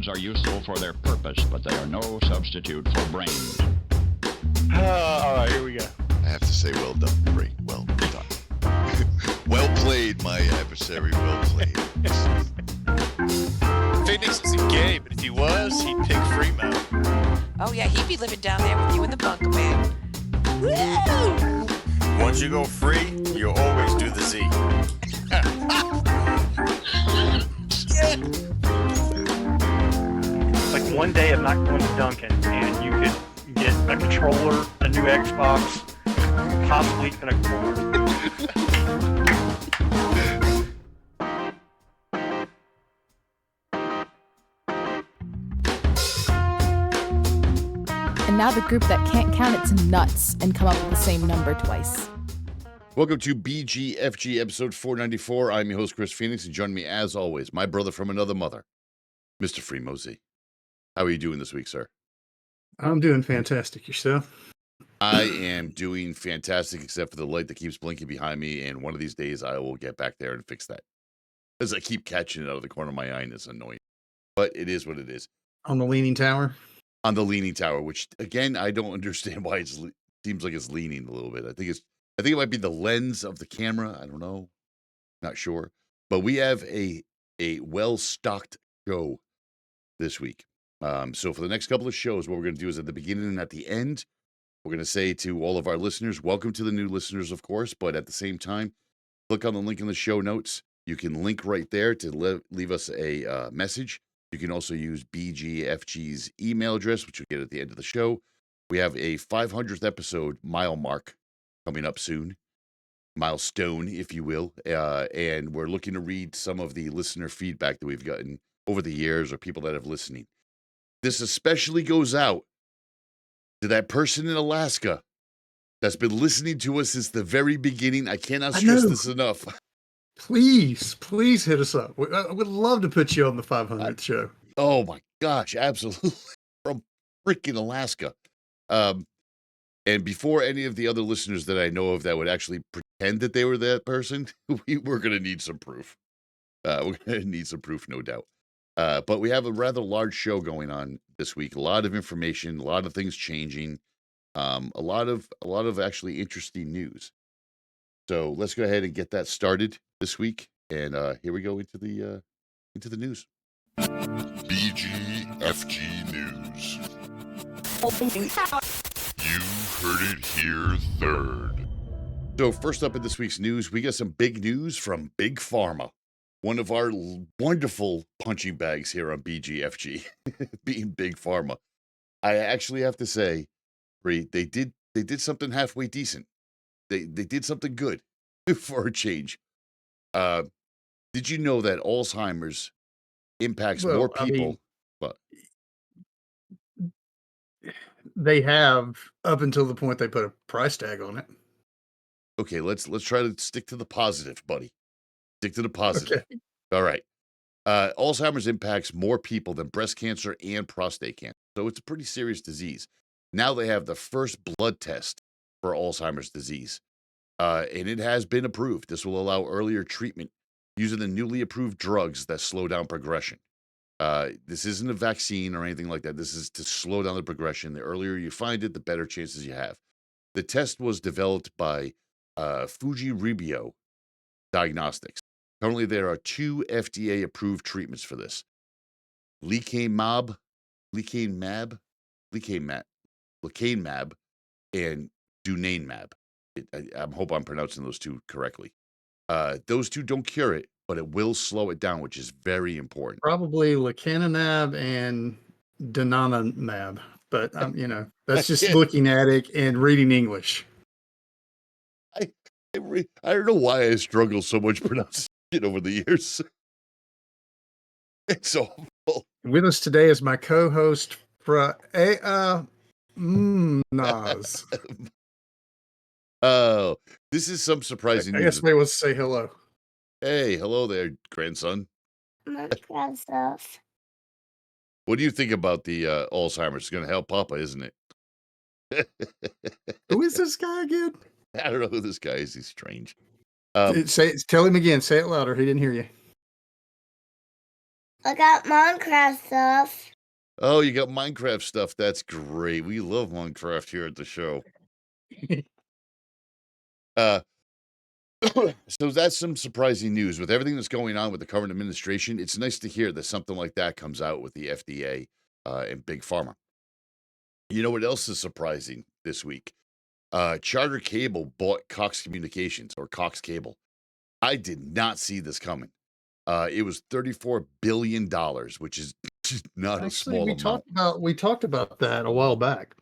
pads are useful for their purpose, but they are no substitute for brains. All right, here we go. I have to say, well done, Ray. Well done. Well played, my adversary. Well played. Phoenix isn't gay, but if he was, he'd pick Fremont. Oh, yeah, he'd be living down there with you in the bunker, man. Woo! Once you go free, you always do the Z. Like one day I'm not going to Duncan and you could get a controller, a new Xbox, possibly even a cord. And now the group that can't count its nuts and come up with the same number twice. Welcome to BGFG episode 494. I'm your host, Chris Phoenix, and joining me as always, my brother from another mother, Mr. Freemosey. How are you doing this week, sir? I'm doing fantastic. Yourself? I am doing fantastic, except for the light that keeps blinking behind me, and one of these days I will get back there and fix that. As I keep catching it out of the corner of my eye, and it's annoying. But it is what it is. On the Leaning Tower? On the Leaning Tower, which, again, I don't understand why it seems like it's leaning a little bit. I think it might be the lens of the camera. I don't know. Not sure. But we have a well-stocked show this week. So for the next couple of shows, what we're going to do is at the beginning and at the end, we're going to say to all of our listeners, welcome to the new listeners, of course, but at the same time, click on the link in the show notes. You can link right there to leave us a message. You can also use BGFG's email address, which you'll get at the end of the show. We have a 500th episode mile mark coming up soon. Milestone, if you will. And we're looking to read some of the listener feedback that we've gotten over the years or people that have listening. This especially goes out to that person in Alaska that's been listening to us since the very beginning. I cannot stress this enough. Please hit us up. I would love to put you on the 500th show. Oh my gosh, absolutely. From freaking Alaska. And before any of the other listeners that I know of that would actually pretend that they were that person, we're going to need some proof. We're going to need some proof, no doubt. But we have a rather large show going on this week. A lot of information, a lot of things changing, a lot of actually interesting news. So let's go ahead and get that started this week. And here we go into the news. BGFG News. You heard it here third. So first up in this week's news, we got some big news from Big Pharma. One of our wonderful punching bags here on BGFG, being Big Pharma. I actually have to say, they did something halfway decent. They did something good for a change. Did you know that Alzheimer's impacts more people? They have up until the point they put a price tag on it. Okay, let's try to stick to the positive, buddy. Stick to the positive. Okay. All right. Alzheimer's impacts more people than breast cancer and prostate cancer. So it's a pretty serious disease. Now they have the first blood test for Alzheimer's disease. And it has been approved. This will allow earlier treatment using the newly approved drugs that slow down progression. This isn't a vaccine or anything like that. This is to slow down the progression. The earlier you find it, the better chances you have. The test was developed by Fuji Diagnostics. Currently, there are 2 FDA-approved treatments for this. Lecanemab, and Donanemab. I hope I'm pronouncing those two correctly. Those two don't cure it, but it will slow it down, which is very important. Probably lecanemab and donanemab, but that's just looking at it and reading English. I don't know why I struggle so much pronouncing it over the years. It's awful. With us today is my co-host, Naz. Oh, this is some surprising news. I guess maybe let's say hello. Hey, hello there, grandson. Grandson. What do you think about the Alzheimer's? It's going to help Papa, isn't it? Who is this guy again? I don't know who this guy is. He's strange. Tell him again. Say it louder. He didn't hear you. I got Minecraft stuff. Oh, you got Minecraft stuff. That's great. We love Minecraft here at the show. Uh, so that's some surprising news. With everything that's going on with the current administration, it's nice to hear that something like that comes out with the FDA and Big Pharma. You know what else is surprising this week? Charter Cable bought Cox Communications or Cox Cable. I did not see this coming. It was $34 billion, which is just not a Actually, small amount. we talked about that a while back.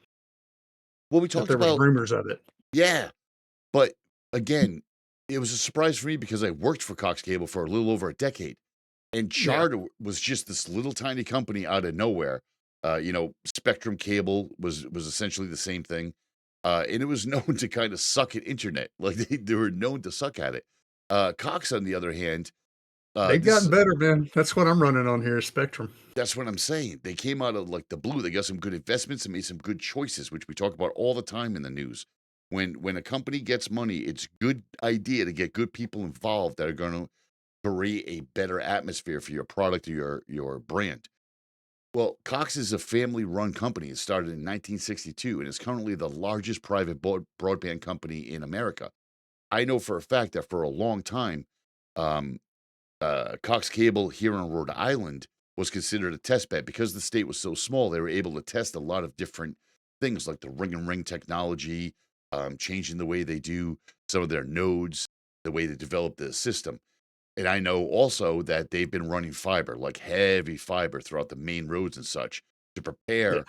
Well, we That talked there was about, rumors of it. yeah, but again, it was a surprise for me because I worked for Cox Cable for a little over a decade, and Yeah. Charter was just this little tiny company out of nowhere. Spectrum Cable was essentially the same thing, and it was known to kind of suck at internet. Like they were known to suck at it. Cox, on the other hand, They've gotten better, man. That's what I'm running on here, Spectrum. that's what I'm saying. They came out of like the blue. They got some good investments and made some good choices, which we talk about all the time in the news. When a company gets money, it's a good idea to get good people involved that are going to create a better atmosphere for your product or your brand. Well, Cox is a family-run company. It started in 1962 and is currently the largest private broadband company in America. I know for a fact that for a long time, um, Cox Cable here in Rhode Island was considered a test bed because the state was so small. They were able to test a lot of different things like the ring and ring technology, changing the way they do some of their nodes, the way they develop the system. And I know also that they've been running fiber, like heavy fiber throughout the main roads and such to Yeah. prepare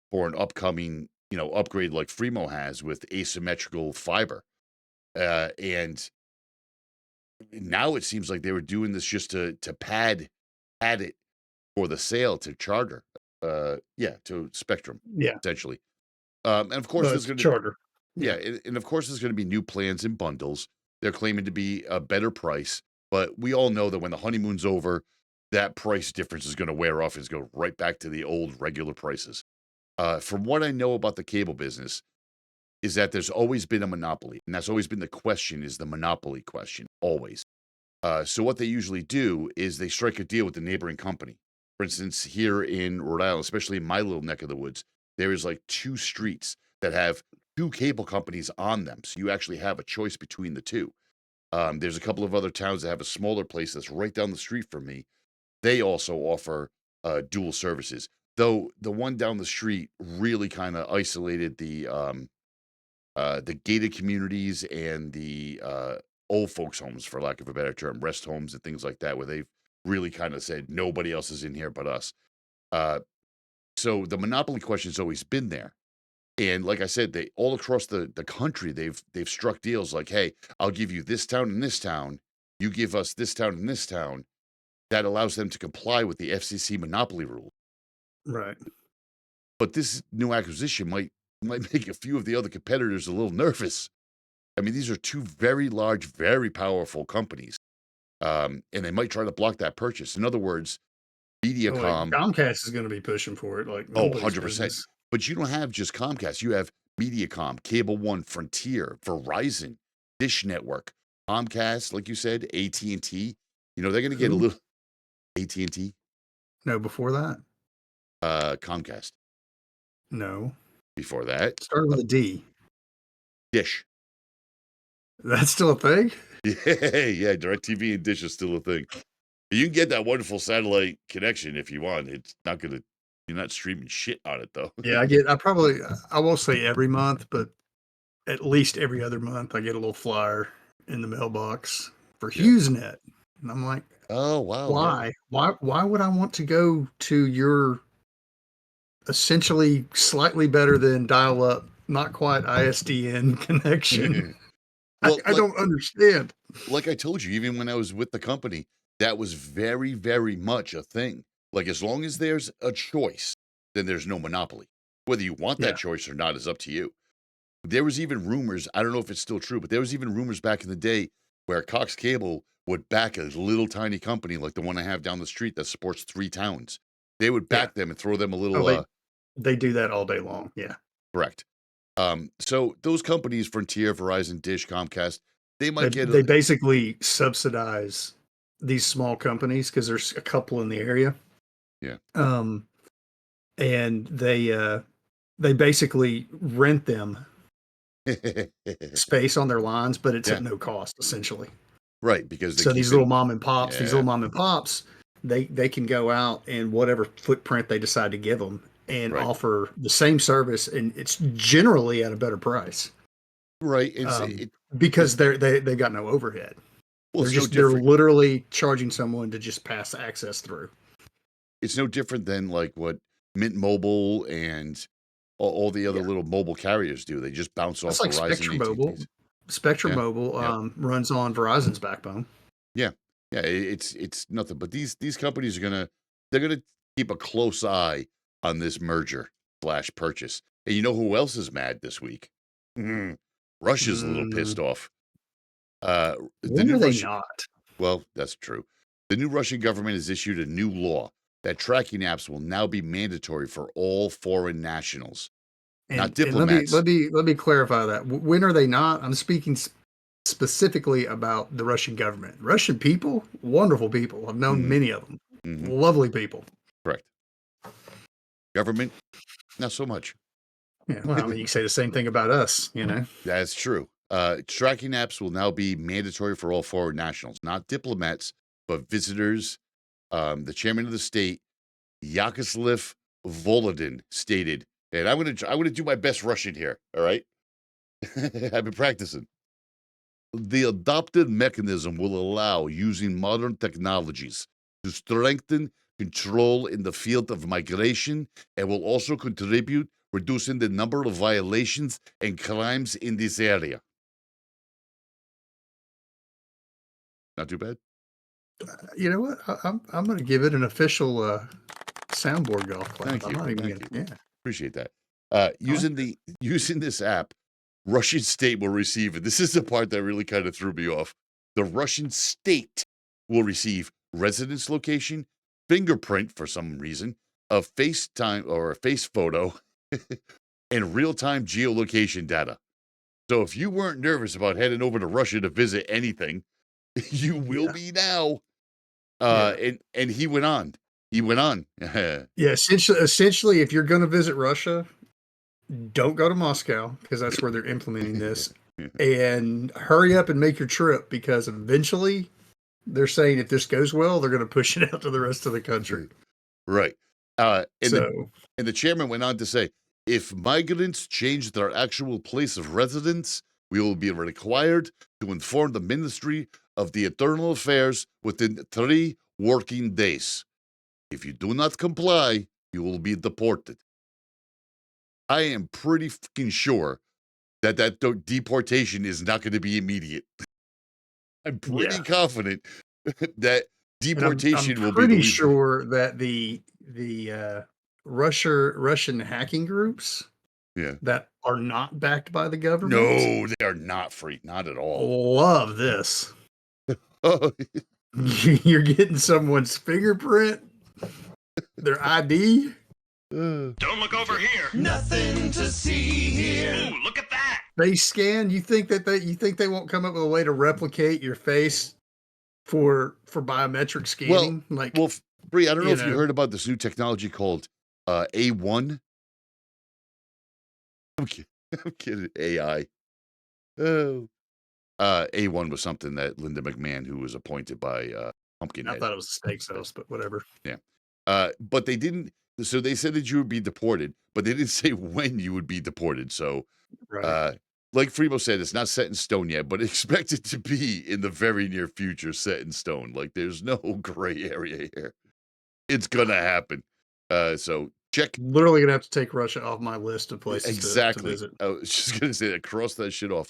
for an upcoming, upgrade like Fremo has with asymmetrical fiber. And now it seems like they were doing this just to pad it for the sale to Charter. To Spectrum, Yeah. essentially. And of course, Well, there's it's going to Charter. yeah, and of course, there's going to be new plans and bundles. They're claiming to be a better price, but we all know that when the honeymoon's over, that price difference is going to wear off and go right back to the old regular prices. From what I know about the cable business, is that there's always been a monopoly, and that's always been the question: is the monopoly question always? So what they usually do is they strike a deal with the neighboring company. For instance, here in Rhode Island, especially in my little neck of the woods, there is like 2 streets that have 2 cable companies on them. So you actually have a choice between the 2. There's a couple of other towns that have a smaller place that's right down the street from me. They also offer dual services. Though the one down the street really kind of isolated the gated communities and the old folks' homes, for lack of a better term, rest homes and things like that, where they've really kind of said nobody else is in here but us. Uh, so the monopoly question's always been there. And like I said, they all across the country, they've struck deals like, hey, I'll give you this town and this town. You give us this town and this town. That allows them to comply with the FCC monopoly rule. Right. But this new acquisition might make a few of the other competitors a little nervous. I mean, these are 2 very large, very powerful companies, and they might try to block that purchase. In other words, Mediacom. Comcast is going to be pushing for it like Oh, nobody's 100%. business. But you don't have just Comcast. You have Mediacom, Cable One, Frontier, Verizon, Dish Network, Comcast, like you said, AT&T. They're going to get a Who? little AT&T, No, before that. Comcast. No. Before that, Started with a D. Dish. That's still a thing? Yeah, DirecTV and Dish is still a thing. You can get that wonderful satellite connection if you want. It's not going to, you're not streaming shit on it, though. Yeah, I won't say every month, but at least every other month, I get a little flyer in the mailbox for Yeah. HughesNet. And I'm like, Oh, wow. Yeah. why? Why would I want to go to your essentially slightly better than dial up, not quite ISDN connection? Well, I don't understand. Like I told you, even when I was with the company, that was very, very much a thing. Like, as long as there's a choice, then there's no monopoly. Whether you want that Yeah. choice or not is up to you. There was even rumors, I don't know if it's still true, but there was even rumors back in the day where Cox Cable would back a little tiny company like the one I have down the street that supports 3 towns. They would back them and throw them a little. Oh, they do that all day long. Yeah. Correct. So those companies, Frontier, Verizon, Dish, Comcast, they might get. They basically subsidize these small companies because there's a couple in the area. Yeah. And they basically rent them space on their lines, but it's at no cost essentially. Right, because they So keep these it- little mom and pops, they can go out and whatever footprint they decide to give them and Right. offer the same service, and it's generally at a better price. Right, Because they got no overhead. well, They're literally charging someone to just pass access through. It's no different than like what Mint Mobile and all the other little mobile carriers do. They just bounce off It's like Verizon. Spectrum Mobile. Spectrum Mobile runs on Verizon's backbone. Yeah, it's nothing. But these companies are gonna keep a close eye on this merger / purchase. And you know who else is mad this week? Russia's a little pissed off. When are they not? Well, that's true. The new Russian government has issued a new law that tracking apps will now be mandatory for all foreign nationals, not diplomats. Let me clarify that. When are they not? I'm speaking specifically about the Russian government. Russian people, wonderful people. I've known many of them. Lovely people. Correct. Government, not so much. Yeah, well, I mean, you can say the same thing about us, you know. That's true. Tracking apps will now be mandatory for all foreign nationals, not diplomats, but visitors. The chairman of the state, Yakoslav Volodin, stated, and I'm gonna do my best Russian here. All right, I've been practicing. The adopted mechanism will allow using modern technologies to strengthen control in the field of migration and will also contribute reducing the number of violations and crimes in this area. Not too bad. You know what? I'm going to give it an official soundboard golf clap. Thank you. I'm not even Thank you. Appreciate that. Using this app, Russian state will receive it. This is the part that really kind of threw me off. The Russian state will receive residence location, fingerprint for some reason, a FaceTime or a face photo, and real-time geolocation data. So if you weren't nervous about heading over to Russia to visit anything, you will be now. And he went on. Yeah, essentially, if you're going to visit Russia, don't go to Moscow because that's where they're implementing this. And hurry up and make your trip because eventually they're saying if this goes well, they're going to push it out to the rest of the country. Right. And the chairman went on to say, if migrants change their actual place of residence, we will be required to inform the Ministry of the Internal Affairs within 3 working days. If you do not comply, you will be deported. I am pretty fucking sure that deportation is not going to be immediate. I'm pretty confident that deportation will be. I'm pretty sure that the Russian hacking groups that are not backed by the government. No, they are not free. Not at all. Love this. You're getting someone's fingerprint, their ID. Don't look over here. Nothing to see here. Ooh, look at that. Face scan. You think they won't come up with a way to replicate your face for biometric scanning? Bree, I don't know if you heard about this new technology called A1. I'm kidding. AI. Oh. A1 was something that Linda McMahon, who was appointed by Pumpkinhead. I thought it was a steak sauce, but whatever. Yeah. But they didn't. So they said that you would be deported, but they didn't say when you would be deported. So, like Frebo said, it's not set in stone yet, but expect it to be in the very near future set in stone. Like there's no gray area here. It's gonna happen. So check. Literally gonna have to take Russia off my list of places to visit. I was just gonna say that. Cross that shit off.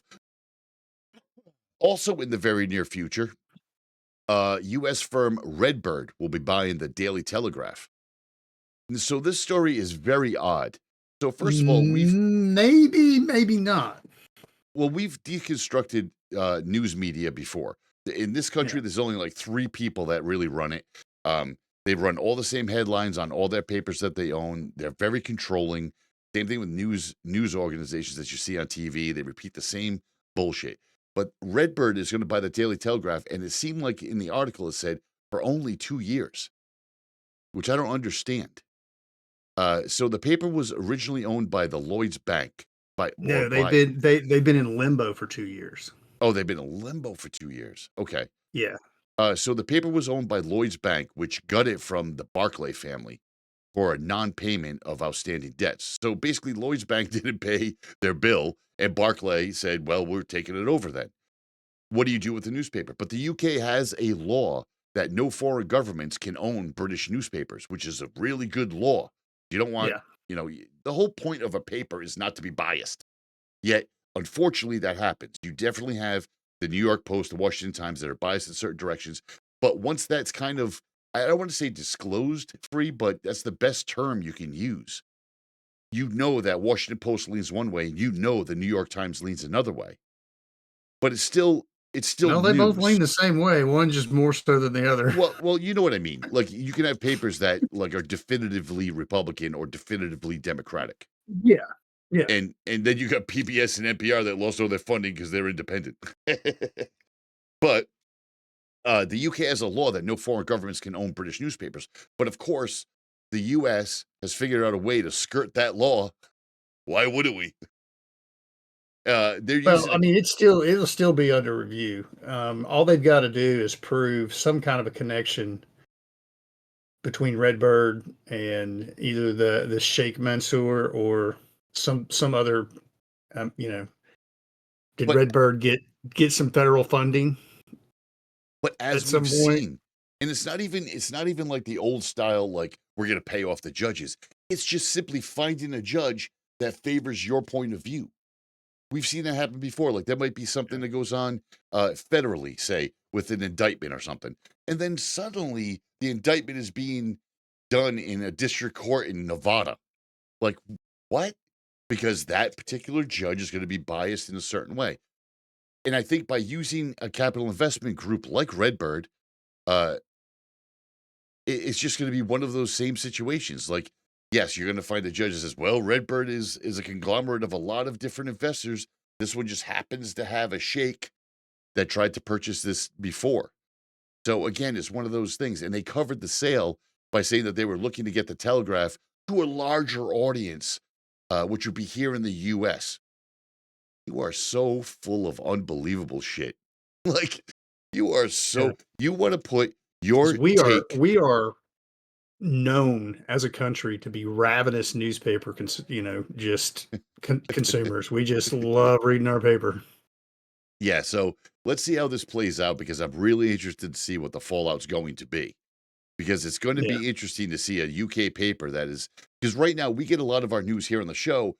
Also in the very near future, U.S. firm Redbird will be buying the Daily Telegraph. So this story is very odd. So first of all, maybe not. Well, we've deconstructed news media before. In this country, there's only like 3 people that really run it. They run all the same headlines on all their papers that they own. They're very controlling. Same thing with news organizations that you see on TV. They repeat the same bullshit. But Redbird is going to buy the Daily Telegraph, and it seemed like in the article it said for only 2 years, which I don't understand. So the paper was originally owned by the Lloyd's Bank. No, they've been in limbo for 2 years. Oh, they've been in limbo for 2 years. Okay. Yeah. So the paper was owned by Lloyd's Bank, which got it from the Barclay family for a non-payment of outstanding debts. So basically, Lloyd's Bank didn't pay their bill, and Barclay said, well, we're taking it over then. What do you do with the newspaper? But the UK has a law that no foreign governments can own British newspapers, which is a really good law. You don't want, the whole point of a paper is not to be biased. Yet, unfortunately, that happens. You definitely have the New York Post, the Washington Times that are biased in certain directions. But once that's kind of, I don't want to say disclosed free, but that's the best term you can use. You know that Washington Post leans one way, and you know the New York Times leans another way. But it's still No, they both news. lean the same way. One just more so than the other. Well, you know what I mean. Like you can have papers that like are definitively Republican or definitively Democratic. Yeah. Yeah. And then you got PBS and NPR that lost all their funding because they're independent. But the UK has a law that no foreign governments can own British newspapers. But of course, the US has figured out a way to skirt that law. Why wouldn't we? I mean, it'll still be under review. All they've got to do is prove some kind of a connection between Redbird and either the Sheikh Mansour or some other, did Redbird get some federal funding? But as we've seen, and it's not even like the old style, like we're going to pay off the judges. It's just simply finding a judge that favors your point of view. We've seen that happen before. Like there might be something that goes on federally, say, with an indictment or something. And then suddenly the indictment is being done in a district court in Nevada. Like, what? Because that particular judge is going to be biased in a certain way. And I think by using a capital investment group like Redbird, it's just going to be one of those same situations. Like, yes, you're going to find a judge that says, well, Redbird is a conglomerate of a lot of different investors. This one just happens to have a sheikh that tried to purchase this before. So again, it's one of those things. And they covered the sale by saying that they were looking to get the Telegraph to a larger audience, which would be here in the U.S. You are so full of unbelievable shit. Like, you are so, you want to put your we are known as a country to be ravenous newspaper, consumers. We just love reading our paper. Yeah, so let's see how this plays out because I'm really interested to see what the fallout's going to be. Because it's going to be interesting to see a UK paper that is, because right now we get a lot of our news here on the show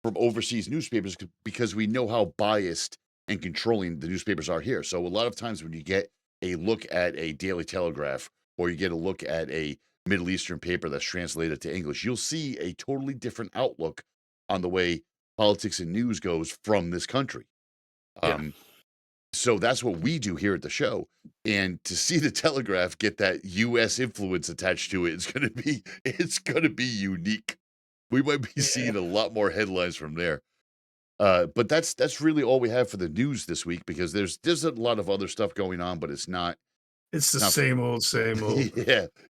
from overseas newspapers because we know how biased and controlling the newspapers are here. So a lot of times when you get a look at a Daily Telegraph or you get a look at a Middle Eastern paper that's translated to English, you'll see a totally different outlook on the way politics and news goes from this country. So that's what we do here at the show. And to see the Telegraph get that U.S. influence attached to it, it's going to be unique. We might be seeing a lot more headlines from there. But that's really all we have for the news this week because there's a lot of other stuff going on, but it's not. It's the same old.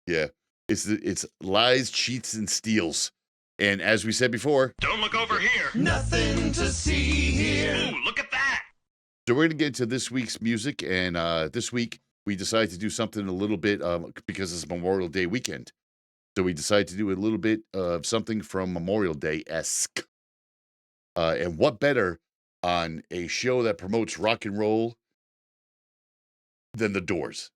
Yeah. It's lies, cheats, and steals. And as we said before, don't look over here. Nothing to see here. Ooh, look at that. So we're going to get into this week's music, and this week we decided to do something a little bit because it's Memorial Day weekend. So we decided to do a little bit of something from Memorial Day-esque. And what better on a show that promotes rock and roll than The Doors?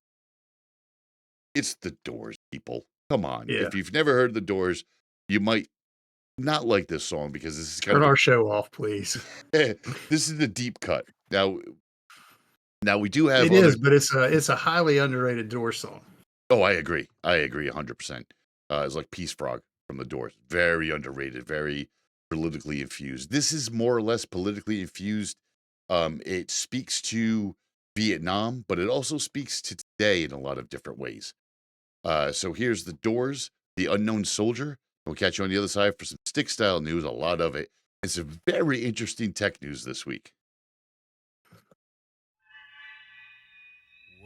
It's The Doors, people. Come on. Yeah. If you've never heard The Doors, you might not like this song because this is kind Turn of our show off, please. This is the deep cut. Now we do have but it's a highly underrated Doors song. Oh, I agree 100%. It's like Peace Frog from The Doors. Very underrated, very politically infused. This is more or less politically infused. It speaks to Vietnam, but it also speaks to today in a lot of different ways. So here's The Doors, The Unknown Soldier. We'll catch you on the other side for some stick style news, a lot of it. It's a very interesting tech news this week.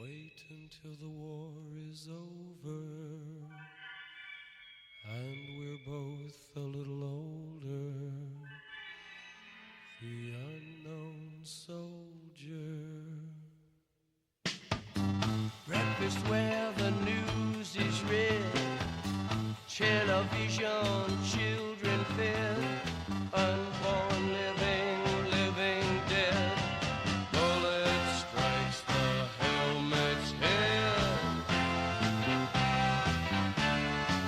Wait until the war is over and we're both a little older. The unknown soldier. Breakfast where the news is read. Television, children fed. Unborn living, living dead. Bullet strikes the helmet's head.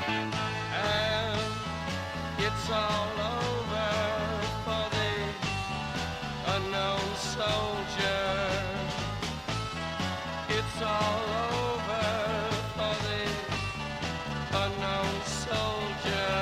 And it's all over for the unknown soldier. It's all over for the unknown soldier.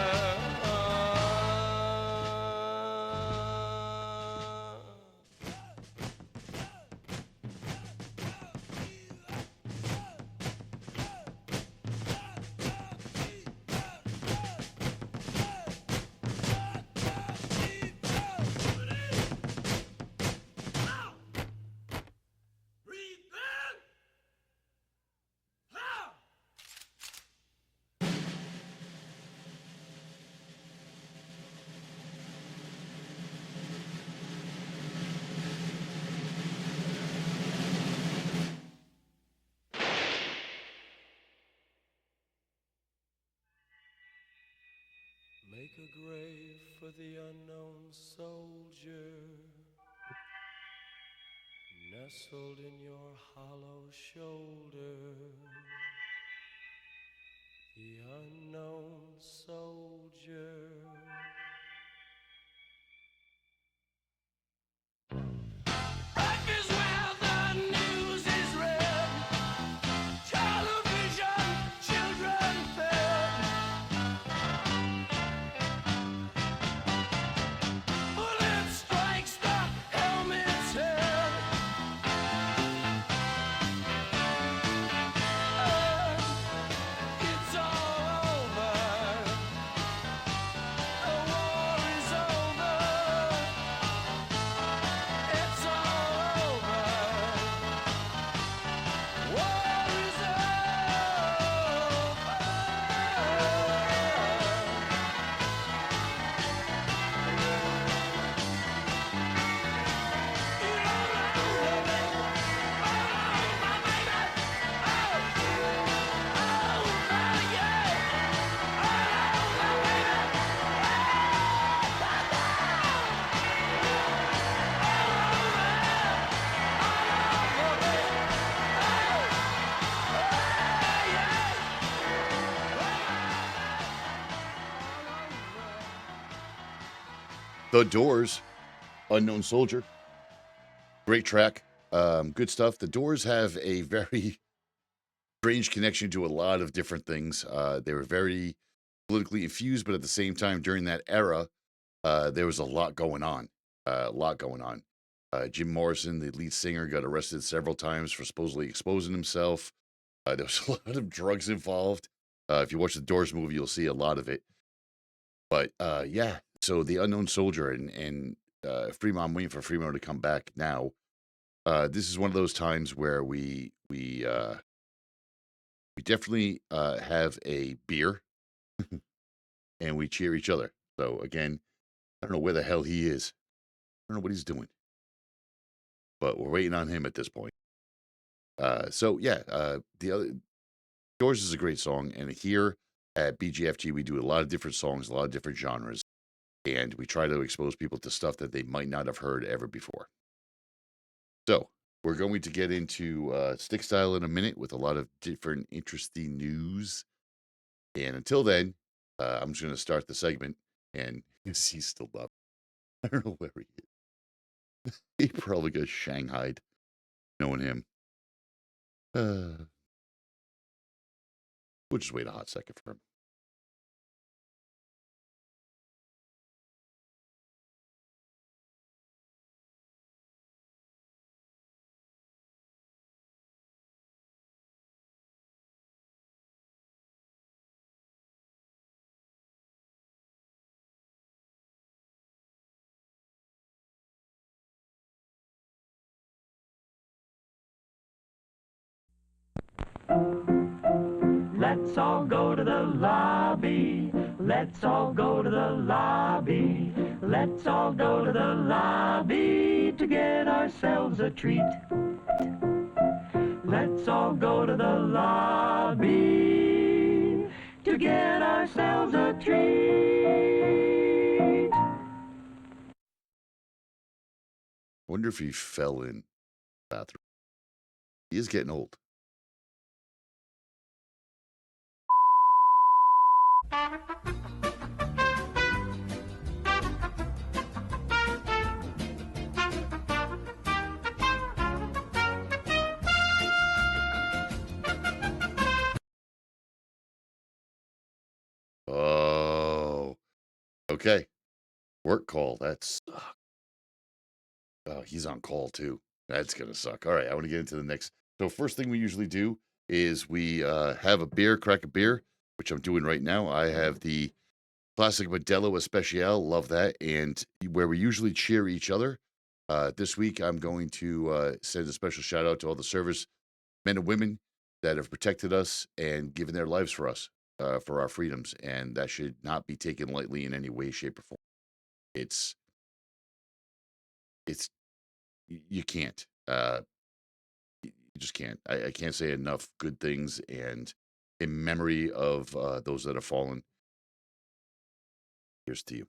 Make a grave for the unknown soldier, nestled in your hollow shoulder. The unknown soldier. Life is where the news is read. Television, children fed. Bullet strikes the helmet's head. It's all over. The war is over. It's all over. War is The Doors, Unknown Soldier. Great track. Good stuff. The Doors have a very strange connection to a lot of different things. They were very politically infused, but at the same time, during that era, there was a lot going on. Jim Morrison, the lead singer, got arrested several times for supposedly exposing himself. There was a lot of drugs involved. If you watch the Doors movie, you'll see a lot of it. But yeah, so the Unknown Soldier and Fremont, I'm waiting for Fremont to come back now. This is one of those times where we definitely have a beer and we cheer each other. So again, I don't know where the hell he is. I don't know what he's doing, but we're waiting on him at this point. So yeah, the other Doors is a great song, and here at BGFG we do a lot of different songs, a lot of different genres, and we try to expose people to stuff that they might not have heard ever before. So we're going to get into stick style in a minute with a lot of different interesting news. And until then, I'm just going to start the segment, and he's still up. I don't know where he is. He probably got shanghaied, knowing him. We'll just wait a hot second for him. Let's all go to the lobby. Let's all go to the lobby. Let's all go to the lobby to get ourselves a treat. Let's all go to the lobby to get ourselves a treat. Wonder if he fell in the bathroom. He is getting old. Oh, okay. Work call. That's oh, he's on call too. That's gonna suck. All right, I want to get into the next. So first thing we usually do is we have a beer, crack a beer, which I'm doing right now. I have the classic Modelo Especial. Love that. And where we usually cheer each other. This week I'm going to send a special shout out to all the service men and women that have protected us and given their lives for us, for our freedoms, and that should not be taken lightly in any way, shape, or form. It's you can't. You just can't. I can't say enough good things, and in memory of those that have fallen. Here's to you.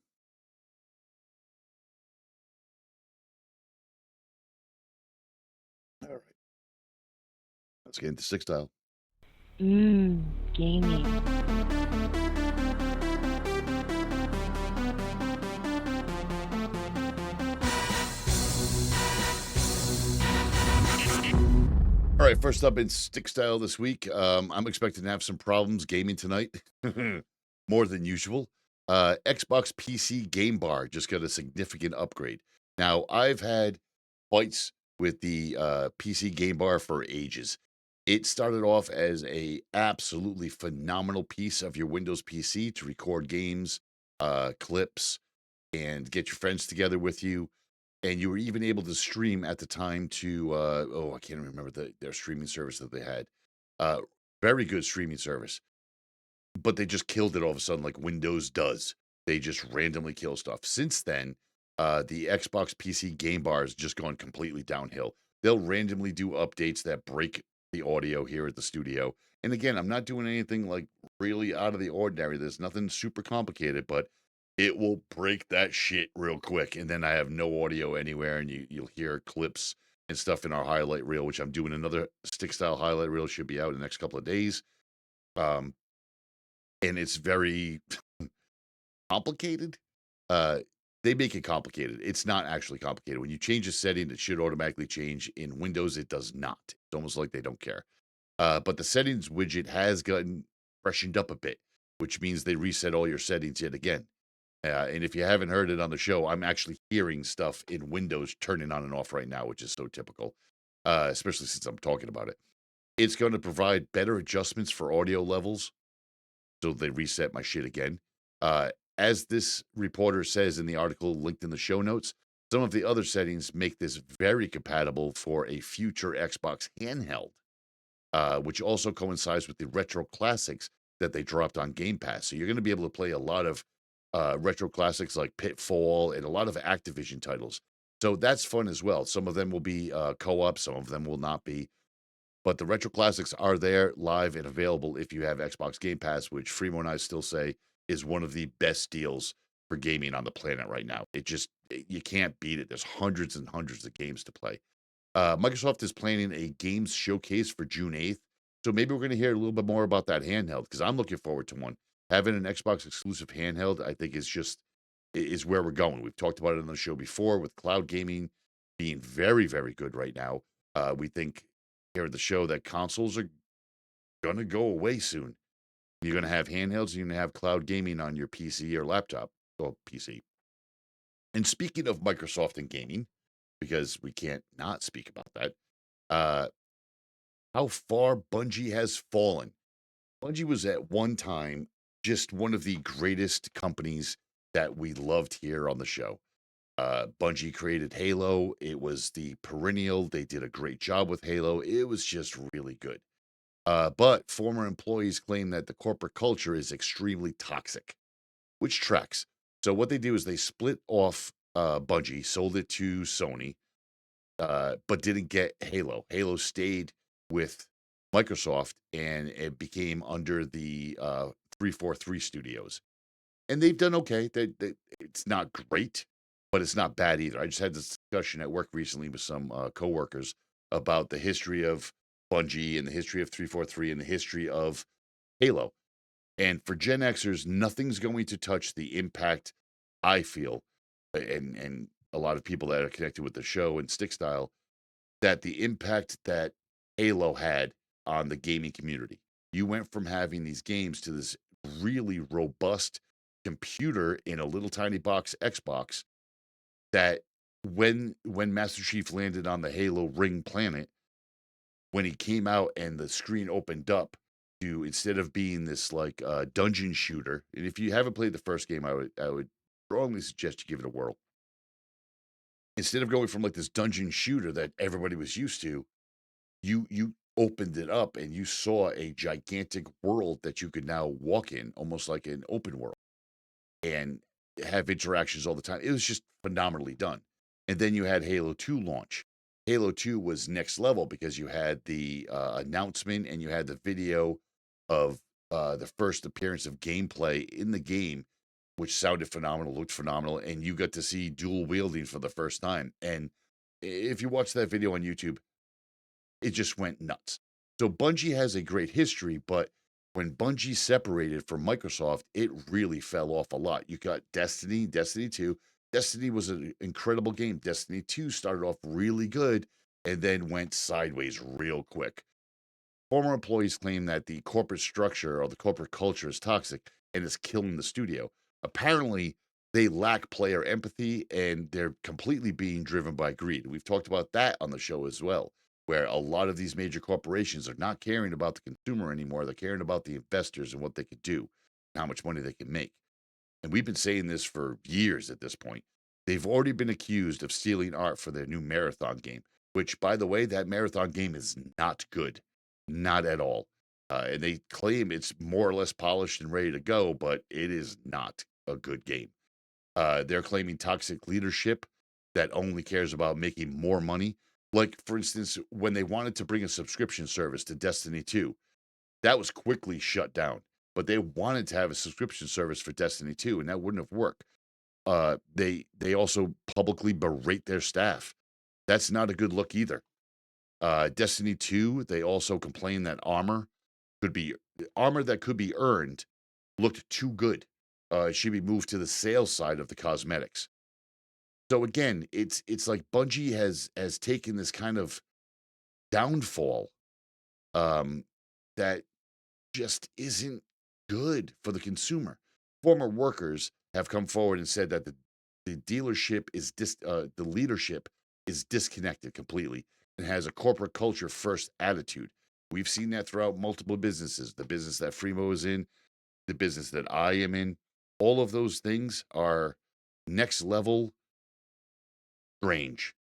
All right, let's get into six style. Gaming. All right, first up in stick style this week. I'm expecting to have some problems gaming tonight, more than usual. Xbox PC Game Bar just got a significant upgrade. Now, I've had fights with the PC Game Bar for ages. It started off as a absolutely phenomenal piece of your Windows PC to record games, clips, and get your friends together with you. And you were even able to stream at the time to I can't remember their streaming service that they had. Uh, Very good streaming service, but they just killed it all of a sudden, like Windows does. They just randomly kill stuff. Since then, the Xbox PC Game Bar has just gone completely downhill. They'll randomly do updates that break the audio here at the studio. And again, I'm not doing anything like really out of the ordinary. There's nothing super complicated, but it will break that shit real quick. And then I have no audio anywhere, and you'll hear clips and stuff in our highlight reel, which I'm doing another stick style highlight reel. Should be out in the next couple of days. And it's very complicated. They make it complicated. It's not actually complicated. When you change a setting, it should automatically change. In Windows, it does not. It's almost like they don't care. But the settings widget has gotten freshened up a bit, which means they reset all your settings yet again. And if you haven't heard it on the show, I'm actually hearing stuff in Windows turning on and off right now, which is so typical, especially since I'm talking about it. It's going to provide better adjustments for audio levels. So they reset my shit again. As this reporter says in the article linked in the show notes, some of the other settings make this very compatible for a future Xbox handheld, which also coincides with the retro classics that they dropped on Game Pass. So you're going to be able to play a lot of retro classics like Pitfall and a lot of Activision titles. So that's fun as well. Some of them will be co-op, some of them will not be. But the retro classics are there, live and available if you have Xbox Game Pass, which Fremo and I still say is one of the best deals for gaming on the planet right now. You can't beat it. There's hundreds and hundreds of games to play. Microsoft is planning a games showcase for June 8th. So maybe we're going to hear a little bit more about that handheld, because I'm looking forward to one. Having an Xbox exclusive handheld, I think is where we're going. We've talked about it on the show before with cloud gaming being very, very good right now. We think here at the show that consoles are going to go away soon. You're going to have handhelds, you're going to have cloud gaming on your PC or laptop, or PC. And speaking of Microsoft and gaming, because we can't not speak about that, how far Bungie has fallen. Bungie was at one time just one of the greatest companies that we loved here on the show. Bungie created Halo. It was the perennial. They did a great job with Halo. It was just really good. But former employees claim that the corporate culture is extremely toxic, which tracks. So what they do is they split off Bungie, sold it to Sony, but didn't get Halo. Halo stayed with Microsoft, and it became under the 343 Studios. And they've done okay. It's not great, but it's not bad either. I just had this discussion at work recently with some coworkers about the history of Bungie and the history of 343 and the history of Halo. And for Gen Xers, nothing's going to touch the impact I feel, and a lot of people that are connected with the show and Stick Style, that the impact that Halo had on the gaming community. You went from having these games to this really robust computer in a little tiny box Xbox that when Master Chief landed on the Halo Ring planet, when he came out and the screen opened up to, instead of being this like dungeon shooter, and if you haven't played the first game, I would strongly suggest you give it a whirl. Instead of going from like this dungeon shooter that everybody was used to, you opened it up and you saw a gigantic world that you could now walk in, almost like an open world, and have interactions all the time. It was just phenomenally done. And then you had Halo 2 launch. Halo 2 was next level because you had the announcement and you had the video of the first appearance of gameplay in the game, which sounded phenomenal, looked phenomenal, and you got to see dual wielding for the first time. And if you watch that video on YouTube, it just went nuts. So Bungie has a great history, but when Bungie separated from Microsoft, it really fell off a lot. You got Destiny, Destiny 2. Destiny was an incredible game. Destiny 2 started off really good and then went sideways real quick. Former employees claim that the corporate structure or the corporate culture is toxic and is killing the studio. Apparently, they lack player empathy and they're completely being driven by greed. We've talked about that on the show as well, where a lot of these major corporations are not caring about the consumer anymore. They're caring about the investors and what they could do and how much money they can make. And we've been saying this for years at this point. They've already been accused of stealing art for their new Marathon game, which, by the way, that Marathon game is not good. Not at all. And they claim it's more or less polished and ready to go, but it is not a good game. They're claiming toxic leadership that only cares about making more money. Like, for instance, when they wanted to bring a subscription service to Destiny 2, that was quickly shut down. But they wanted to have a subscription service for Destiny 2, and that wouldn't have worked. They also publicly berate their staff. That's not a good look either. Destiny 2, they also complain that armor that could be earned looked too good. It should be moved to the sales side of the cosmetics. So again, it's like Bungie has taken this kind of downfall that just isn't good for the consumer. Former workers have come forward and said that the dealership is the leadership is disconnected completely and has a corporate culture first attitude. We've seen that throughout multiple businesses. The business that Fremo is in, the business that I am in, all of those things are next level strange.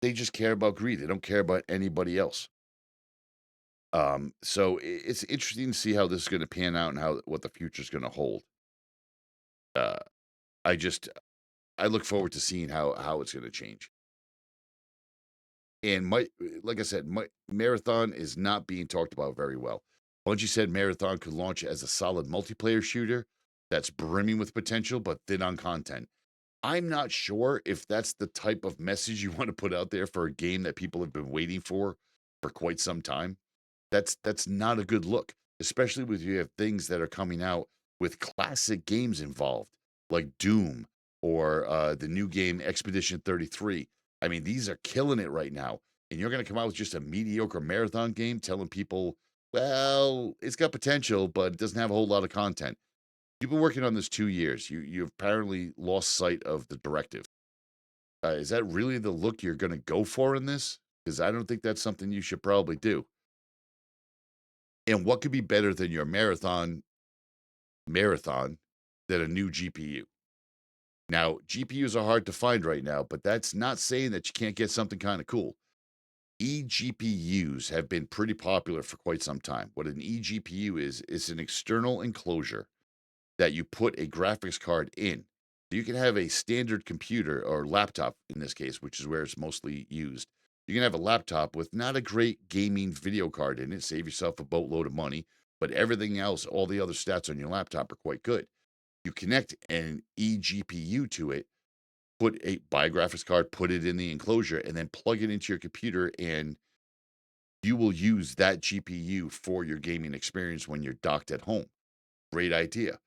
They just care about greed. They don't care about anybody else. So it's interesting to see how this is going to pan out and what the future is going to hold. I look forward to seeing how it's going to change. And like I said, Marathon is not being talked about very well. Bungie said Marathon could launch as a solid multiplayer shooter that's brimming with potential, but thin on content. I'm not sure if that's the type of message you want to put out there for a game that people have been waiting for quite some time. That's not a good look, especially when you have things that are coming out with classic games involved, like Doom or the new game Expedition 33. I mean, these are killing it right now. And you're going to come out with just a mediocre Marathon game telling people, well, it's got potential, but it doesn't have a whole lot of content. You've been working on this 2 years. You've apparently lost sight of the directive. Is that really the look you're going to go for in this? Because I don't think that's something you should probably do. And what could be better than your marathon than a new GPU? Now, GPUs are hard to find right now, but that's not saying that you can't get something kind of cool. eGPUs have been pretty popular for quite some time. What an eGPU is an external enclosure that you put a graphics card in. So you can have a standard computer or laptop in this case, which is where it's mostly used. You can have a laptop with not a great gaming video card in it, save yourself a boatload of money, but everything else, all the other stats on your laptop are quite good. You connect an eGPU to it, buy a graphics card, put it in the enclosure, and then plug it into your computer, and you will use that GPU for your gaming experience when you're docked at home. Great idea.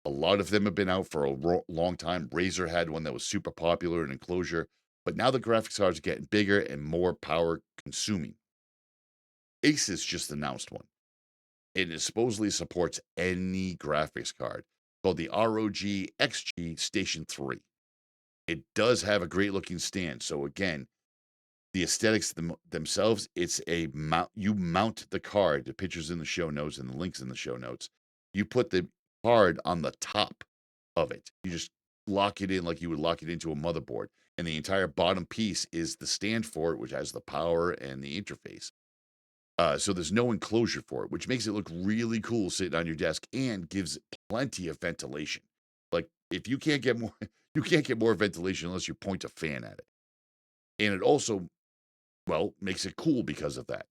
A lot of them have been out for a long time. Razer had one that was super popular in enclosure, but now the graphics cards are getting bigger and more power consuming. Asus just announced one. It supposedly supports any graphics card called the ROG XG Station 3. It does have a great looking stand. So again, the aesthetics themselves, it's a mount. You mount the card. The pictures in the show notes and the links in the show notes. You put the card on the top of it. You just lock it in like you would lock it into a motherboard. And the entire bottom piece is the stand for it, which has the power and the interface. So there's no enclosure for it, which makes it look really cool sitting on your desk and gives plenty of ventilation. Like if you can't get more, you can't get more ventilation unless you point a fan at it. And it also, well, makes it cool because of that.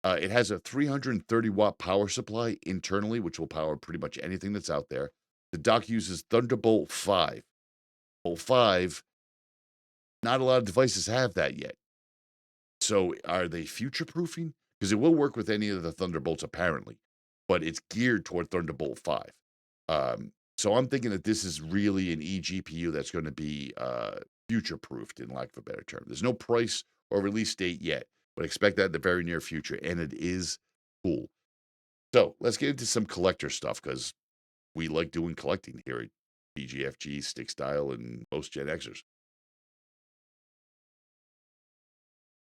It has a 330 watt power supply internally, which will power pretty much anything that's out there. The dock uses Thunderbolt 5. Bolt 5, not a lot of devices have that yet. So are they future proofing? Because it will work with any of the Thunderbolts apparently, but it's geared toward Thunderbolt 5. So I'm thinking that this is really an eGPU that's going to be future proofed, in lack of a better term. There's no price or release date yet, but expect that in the very near future, and it is cool. So let's get into some collector stuff because we like doing collecting here at BGFG, Stick Style, and most Gen Xers.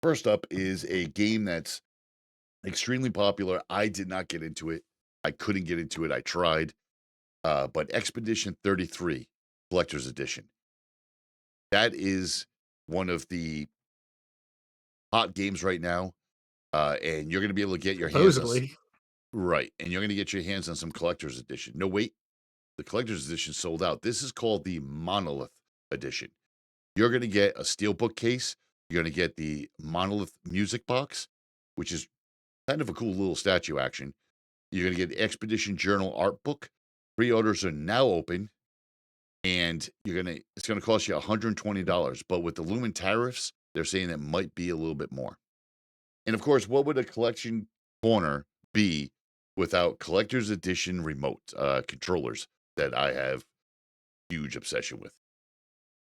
First up is a game that's extremely popular. I did not get into it. I couldn't get into it. I tried. But Expedition 33 Collector's Edition. That is one of the hot games right now. And you're going to be able to get your hands on... Right. And you're going to get your hands on some Collector's Edition. No, wait. The Collector's Edition sold out. This is called the Monolith Edition. You're going to get a steelbook case. You're going to get the Monolith music box, which is kind of a cool little statue action. You're going to get the Expedition Journal art book. Pre-orders are now open, and it's going to cost you $120. But with the Lumen tariffs, they're saying that might be a little bit more. And of course, what would a collection corner be without Collector's Edition remote controllers that I have huge obsession with?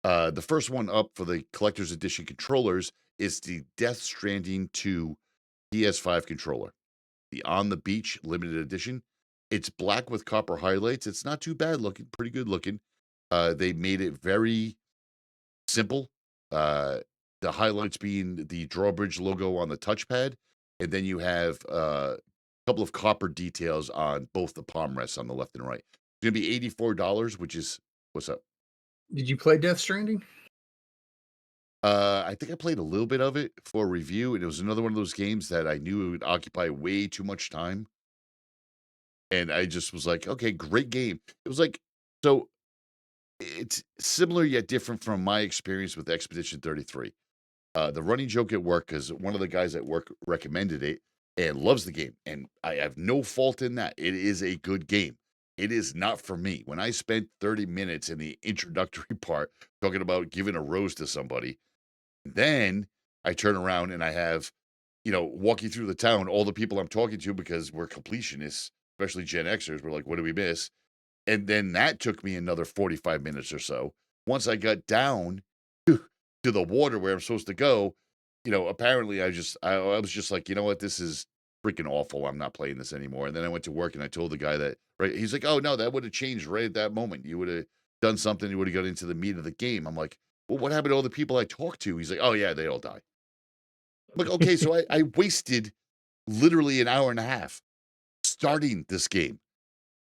The first one up for the Collector's Edition controllers is the Death Stranding 2 PS5 controller. The On the Beach limited edition. It's black with copper highlights. It's not too bad looking, pretty good looking. They made it very simple. The highlights being the Drawbridge logo on the touchpad, and then you have a couple of copper details on both the palm rests on the left and right. It's going to be $84, which is... What's up? Did you play Death Stranding? I think I played a little bit of it for a review, and it was another one of those games that I knew it would occupy way too much time. And I just was like, okay, great game. It was like, so it's similar yet different from my experience with Expedition 33. The running joke at work, because one of the guys at work recommended it and loves the game, and I have no fault in that. It is a good game. It is not for me. When I spent 30 minutes in the introductory part talking about giving a rose to somebody, then I turn around and I have, walking through the town, all the people I'm talking to, because we're completionists, especially Gen Xers, we're like, what do we miss? And then that took me another 45 minutes or so. Once I got down to the water where I'm supposed to go, apparently I was just like, you know what, this is freaking awful. I'm not playing this anymore. And then I went to work and I told the guy that, right, he's like, oh no, that would have changed right at that moment. You would have done something, you would have got into the meat of the game. I'm like, well, what happened to all the people I talked to? He's like, oh yeah, they all died. I'm like, okay, so I wasted literally an hour and a half starting this game.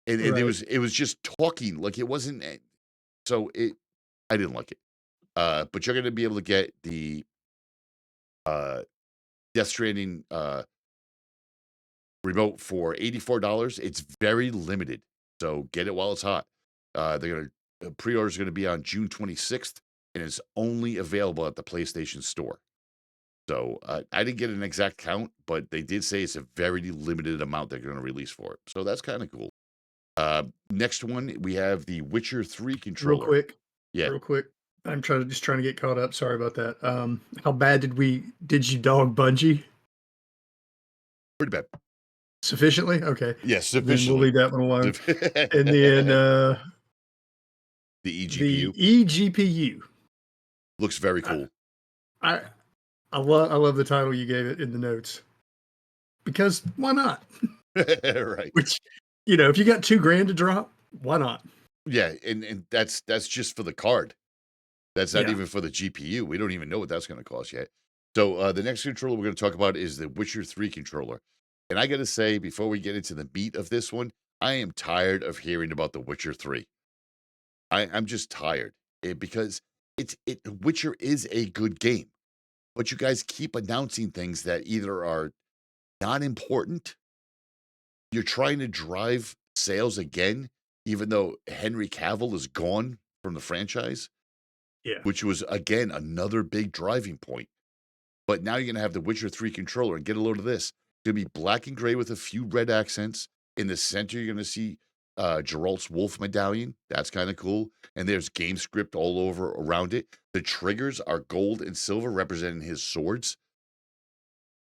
And Right. it was just talking, like it wasn't, I didn't like it. But you're going to be able to get the Death Stranding remote for $84. It's very limited, so get it while it's hot. Pre-orders are going to be on June 26th, and it's only available at the PlayStation Store. So I didn't get an exact count, but they did say it's a very limited amount they're going to release for it. So that's kind of cool. Next one, we have the Witcher 3 controller. Real quick. I'm trying to get caught up. Sorry about that. How bad did you dog Bungie? Pretty bad. Sufficiently? Okay. Yes, Then sufficiently. we'll leave that one alone. And then the eGPU. The eGPU looks very cool. I love the title you gave it in the notes. Because why not? Right. Which, if you got $2,000 to drop, why not? Yeah, and that's just for the card. That's not even for the GPU. We don't even know what that's going to cost yet. So the next controller we're going to talk about is the Witcher 3 controller. And I got to say, before we get into the meat of this one, I am tired of hearing about the Witcher 3. I'm just tired because Witcher is a good game, but you guys keep announcing things that either are not important. You're trying to drive sales again, even though Henry Cavill is gone from the franchise. Yeah. Which was, again, another big driving point. But now you're going to have the Witcher 3 controller, and get a load of this. It's going to be black and gray with a few red accents. In the center, you're going to see Geralt's wolf medallion. That's kind of cool. And there's game script all over around it. The triggers are gold and silver, representing his swords.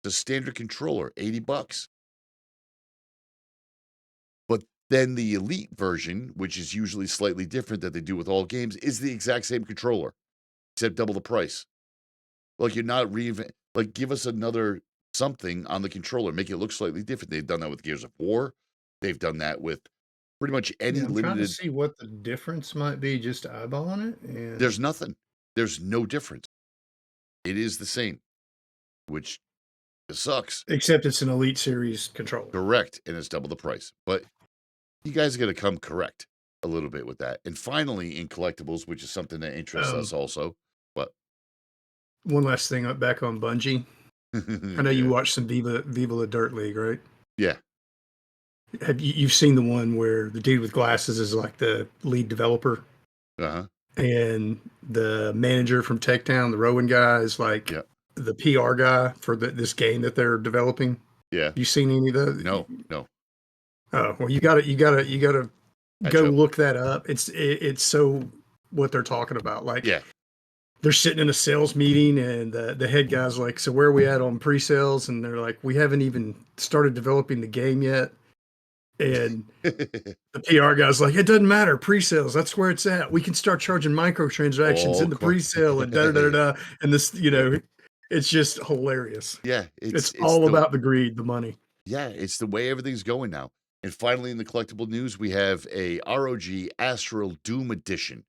The standard controller, $80. But then the Elite version, which is usually slightly different that they do with all games, is the exact same controller, except double the price. Like, you're not give us another something on the controller, make it look slightly different. They've done that with Gears of War. They've done that with pretty much any I'm limited. trying to see what the difference might be, just eyeballing it. And there's nothing. There's no difference. It is the same, which sucks. Except it's an Elite Series controller. Correct, and it's double the price. But you guys are going to come correct a little bit with that. And finally, in collectibles, which is something that interests us also. But one last thing back on Bungie. I know you watched some Viva La Dirt League, right? Yeah. You've seen the one where the dude with glasses is like the lead developer? Uh-huh. And the manager from Tech Town, the Rowan guy, is like the PR guy for this game that they're developing. Yeah. You seen any of those? No. Oh, well, you gotta go look that up. It's so what they're talking about. Like, they're sitting in a sales meeting, and the head guy's like, "So where are we at on pre-sales?" And they're like, "We haven't even started developing the game yet." And the PR guy's like, "It doesn't matter, pre-sales. That's where it's at. We can start charging microtransactions in the pre-sale and da da da." And this, it's just hilarious. Yeah, it's all about the greed, the money. Yeah, it's the way everything's going now. And finally, in the collectible news, we have a ROG Astral Doom Edition.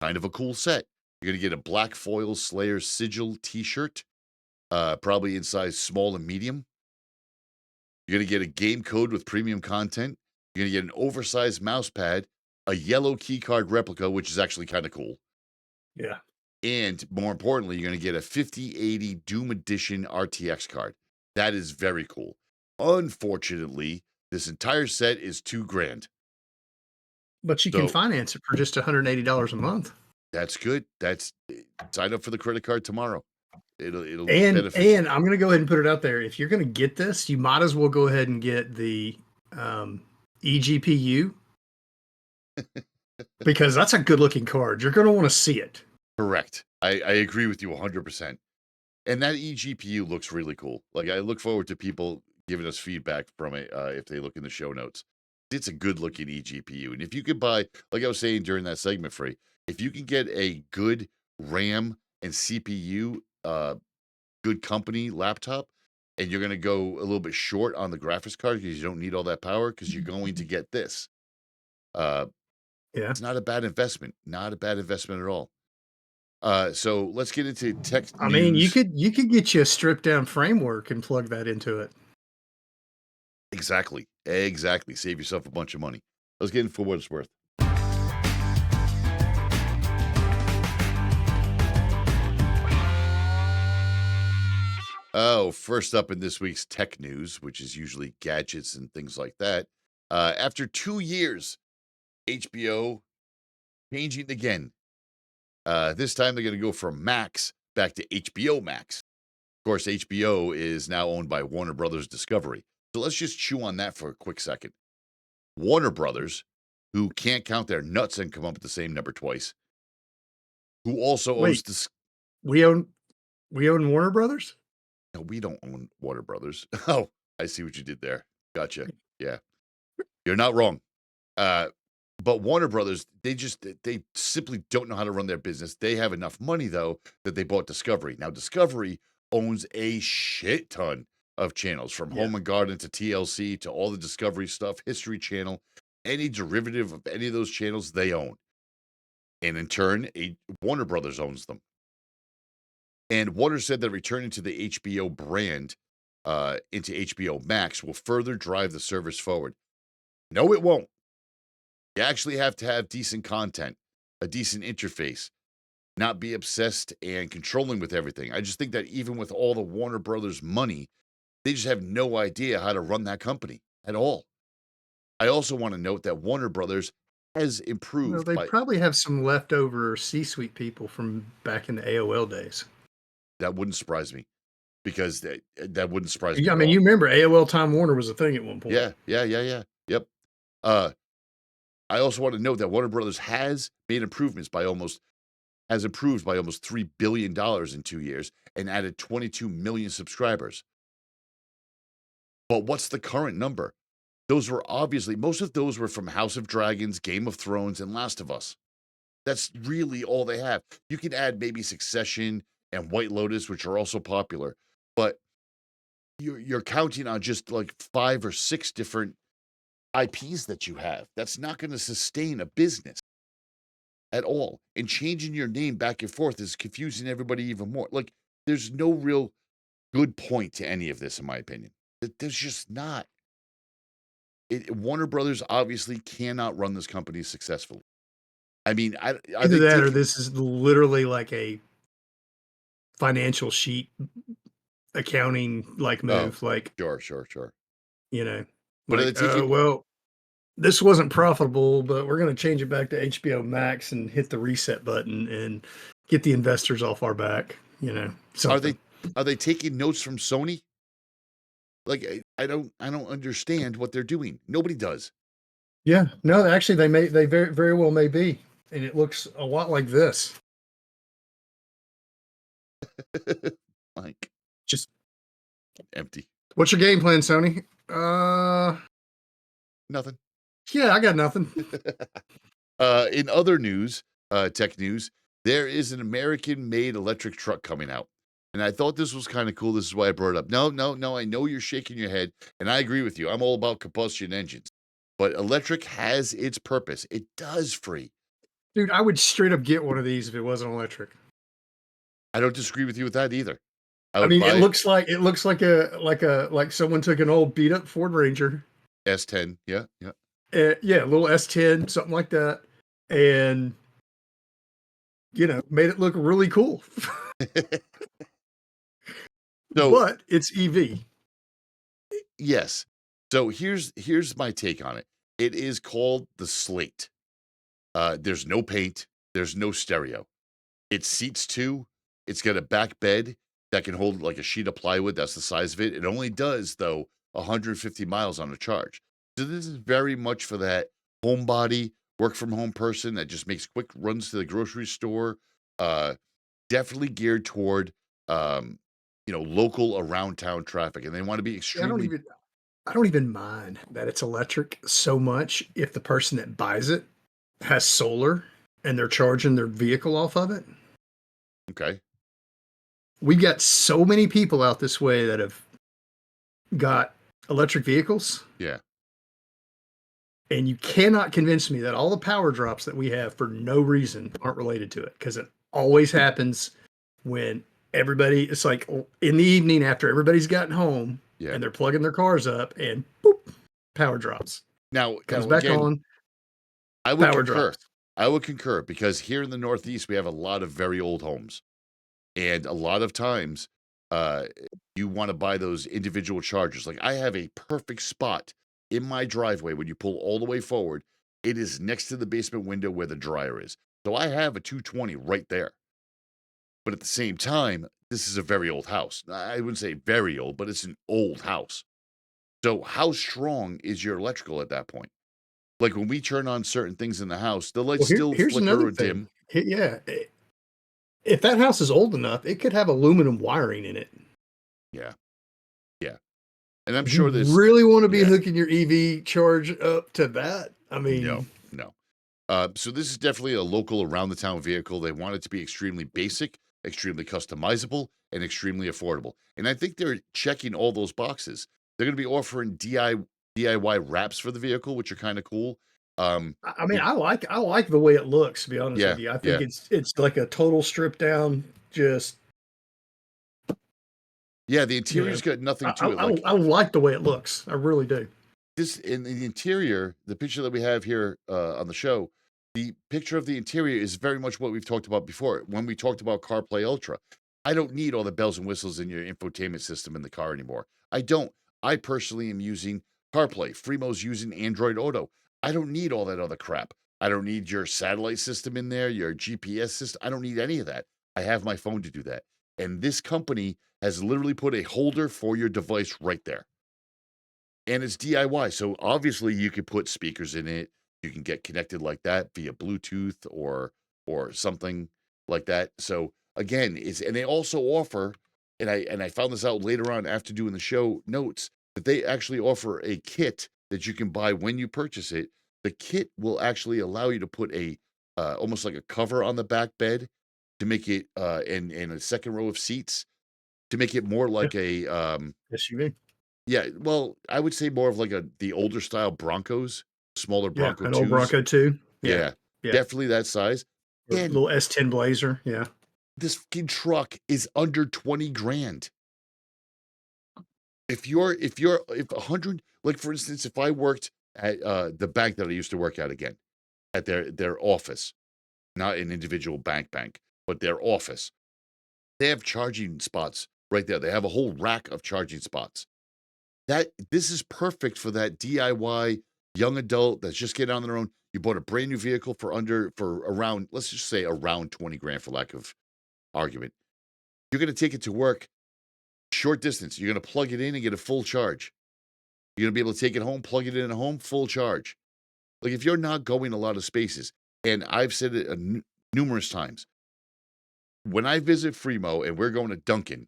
Kind of a cool set. You're going to get a black foil Slayer sigil t-shirt, probably in size small and medium. You're going to get a game code with premium content. You're going to get an oversized mouse pad, a yellow keycard replica, which is actually kind of cool. Yeah. And more importantly, you're going to get a 5080 Doom Edition RTX card. That is very cool. Unfortunately, this entire set is $2,000. But you can finance it for just $180 a month. That's good. Sign up for the credit card tomorrow. It'll benefit. And I'm going to go ahead and put it out there. If you're going to get this, you might as well go ahead and get the eGPU because that's a good looking card. You're going to want to see it. Correct. I agree with you 100%. And that eGPU looks really cool. Like, I look forward to people giving us feedback from it if they look in the show notes. It's a good looking eGPU. And if you could buy, like I was saying during that segment, Free, if you can get a good RAM and CPU, good company laptop, and you're going to go a little bit short on the graphics card because you don't need all that power because you're going to get this. It's not a bad investment. Not a bad investment at all. So let's get into tech news. I mean, you could get you a stripped down framework and plug that into it. Exactly. Save yourself a bunch of money. Let's get in for what it's worth. Oh, first up in this week's tech news, which is usually gadgets and things like that. After 2 years, HBO changing again. This time they're going to go from Max back to HBO Max. Of course, HBO is now owned by Warner Brothers Discovery. So let's just chew on that for a quick second. Warner Brothers, who can't count their nuts and come up with the same number twice, who also owns Wait. this. We own Warner Brothers? No, we don't own Warner Brothers. Oh, I see what you did there. Gotcha. Yeah. You're not wrong. But Warner Brothers, they simply don't know how to run their business. They have enough money, though, that they bought Discovery. Now, Discovery owns a shit ton of channels, from Home and Garden to TLC to all the Discovery stuff, History Channel, any derivative of any of those channels they own. And in turn, Warner Brothers owns them. And Warner said that returning to the HBO brand into HBO Max will further drive the service forward. No, it won't. You actually have to have decent content, a decent interface, not be obsessed and controlling with everything. I just think that even with all the Warner Brothers money, they just have no idea how to run that company at all. I also want to note that Warner Brothers has improved. Well, they probably have some leftover C-suite people from back in the AOL days. That wouldn't surprise me, because that wouldn't surprise me. Yeah, I mean, you remember AOL Time Warner was a thing at one point. Yeah. Yep. I also want to note that Warner Brothers has improved by almost $3 billion in 2 years and added 22 million subscribers. But what's the current number? Those were obviously, most of those were from House of Dragons, Game of Thrones, and Last of Us. That's really all they have. You can add maybe Succession and White Lotus, which are also popular, but you're counting on just like 5 or 6 different IPs that you have. That's not going to sustain a business at all. And changing your name back and forth is confusing everybody even more. Like, there's no real good point to any of this, in my opinion. There's just not. Warner Brothers obviously cannot run this company successfully. I mean, either that or this is literally like a financial sheet accounting like move. Sure. You know, but like, well, this wasn't profitable, but we're going to change it back to HBO Max and hit the reset button and get the investors off our back. You know, something. Are they taking notes from Sony? Like, I don't understand what they're doing. Nobody does. Yeah, no, actually, they very, very well may be, and it looks a lot like this. Like, just empty. What's your game plan, Sony? Nothing. Yeah, I got nothing. In other news, tech news, there is an American-made electric truck coming out. And I thought this was kind of cool. This is why I brought it up. No. I know you're shaking your head, and I agree with you. I'm all about combustion engines. But electric has its purpose. It does free. Dude, I would straight up get one of these if it wasn't electric. I don't disagree with you with that either. I mean, it looks like someone took an old beat up Ford Ranger. S10, yeah. A little S10, something like that, and made it look really cool. But it's EV. Yes. So here's my take on it. It is called the Slate. There's no paint. There's no stereo. It seats 2. It's got a back bed that can hold like a sheet of plywood. That's the size of it. It only does, though, 150 miles on a charge. So this is very much for that homebody, work from home person that just makes quick runs to the grocery store. Definitely geared toward local around town traffic, and they want to be extremely. I don't even mind that it's electric so much if the person that buys it has solar and they're charging their vehicle off of it. Okay. We've got so many people out this way that have got electric vehicles. Yeah. And you cannot convince me that all the power drops that we have for no reason aren't related to it, because it always happens when it's like in the evening after everybody's gotten home and they're plugging their cars up and boop, power drops. Now comes back on. I would concur because here in the Northeast, we have a lot of very old homes. And a lot of times you want to buy those individual chargers. Like I have a perfect spot in my driveway when you pull all the way forward. It is next to the basement window where the dryer is. So I have a 220 right there. But at the same time, this is a very old house. I wouldn't say very old, but it's an old house. So how strong is your electrical at that point? Like when we turn on certain things in the house, the lights still here's flicker another or dim. thing. If that house is old enough, it could have aluminum wiring in it. Yeah. Yeah. And I'm You sure this really want to be hooking your EV charge up to that? I mean, no. So this is definitely a local around the town vehicle. They want it to be extremely basic, extremely customizable, and extremely affordable. And I think they're checking all those boxes. They're going to be offering DIY wraps for the vehicle, which are kind of cool. I mean, I like the way it looks, to be honest with you. I think it's like a total strip down, just the interior's got nothing to it. I like the way it looks. I really do. This in the interior, the picture that we have here on the show, the picture of the interior is very much what we've talked about before when we talked about CarPlay Ultra. I don't need all the bells and whistles in your infotainment system in the car anymore. I don't. I personally am using CarPlay. Fremo's using Android Auto. I don't need all that other crap. I don't need your satellite system in there, your GPS system. I don't need any of that. I have my phone to do that. And this company has literally put a holder for your device right there. And it's DIY. So obviously you can put speakers in it. You can get connected like that via Bluetooth or something like that. So again, and they also offer, and I found this out later on after doing the show notes, that they actually offer a kit that you can buy when you purchase it. The kit will actually allow you to put a almost like a cover on the back bed to make it and a second row of seats to make it more like a SUV. Yeah, well, I would say more of like the older style Broncos, smaller Bronco an 2s. old Bronco 2. Yeah, definitely that size. And Little S10 Blazer. Yeah. this fucking truck is under 20 grand. If 100, like for instance, if I worked at the bank that I used to work at again, at their office, not an individual bank, but their office, they have charging spots right there. They have a whole rack of charging spots. This is perfect for that DIY young adult that's just getting on their own. You bought a brand new vehicle for around, let's just say around 20 grand for lack of argument. You're going to take it to work short distance. You're going to plug it in and get a full charge. You're going to be able to take it home, plug it in at home, full charge. Like if you're not going a lot of spaces, and I've said it numerous times, when I visit Fremo and we're going to Duncan,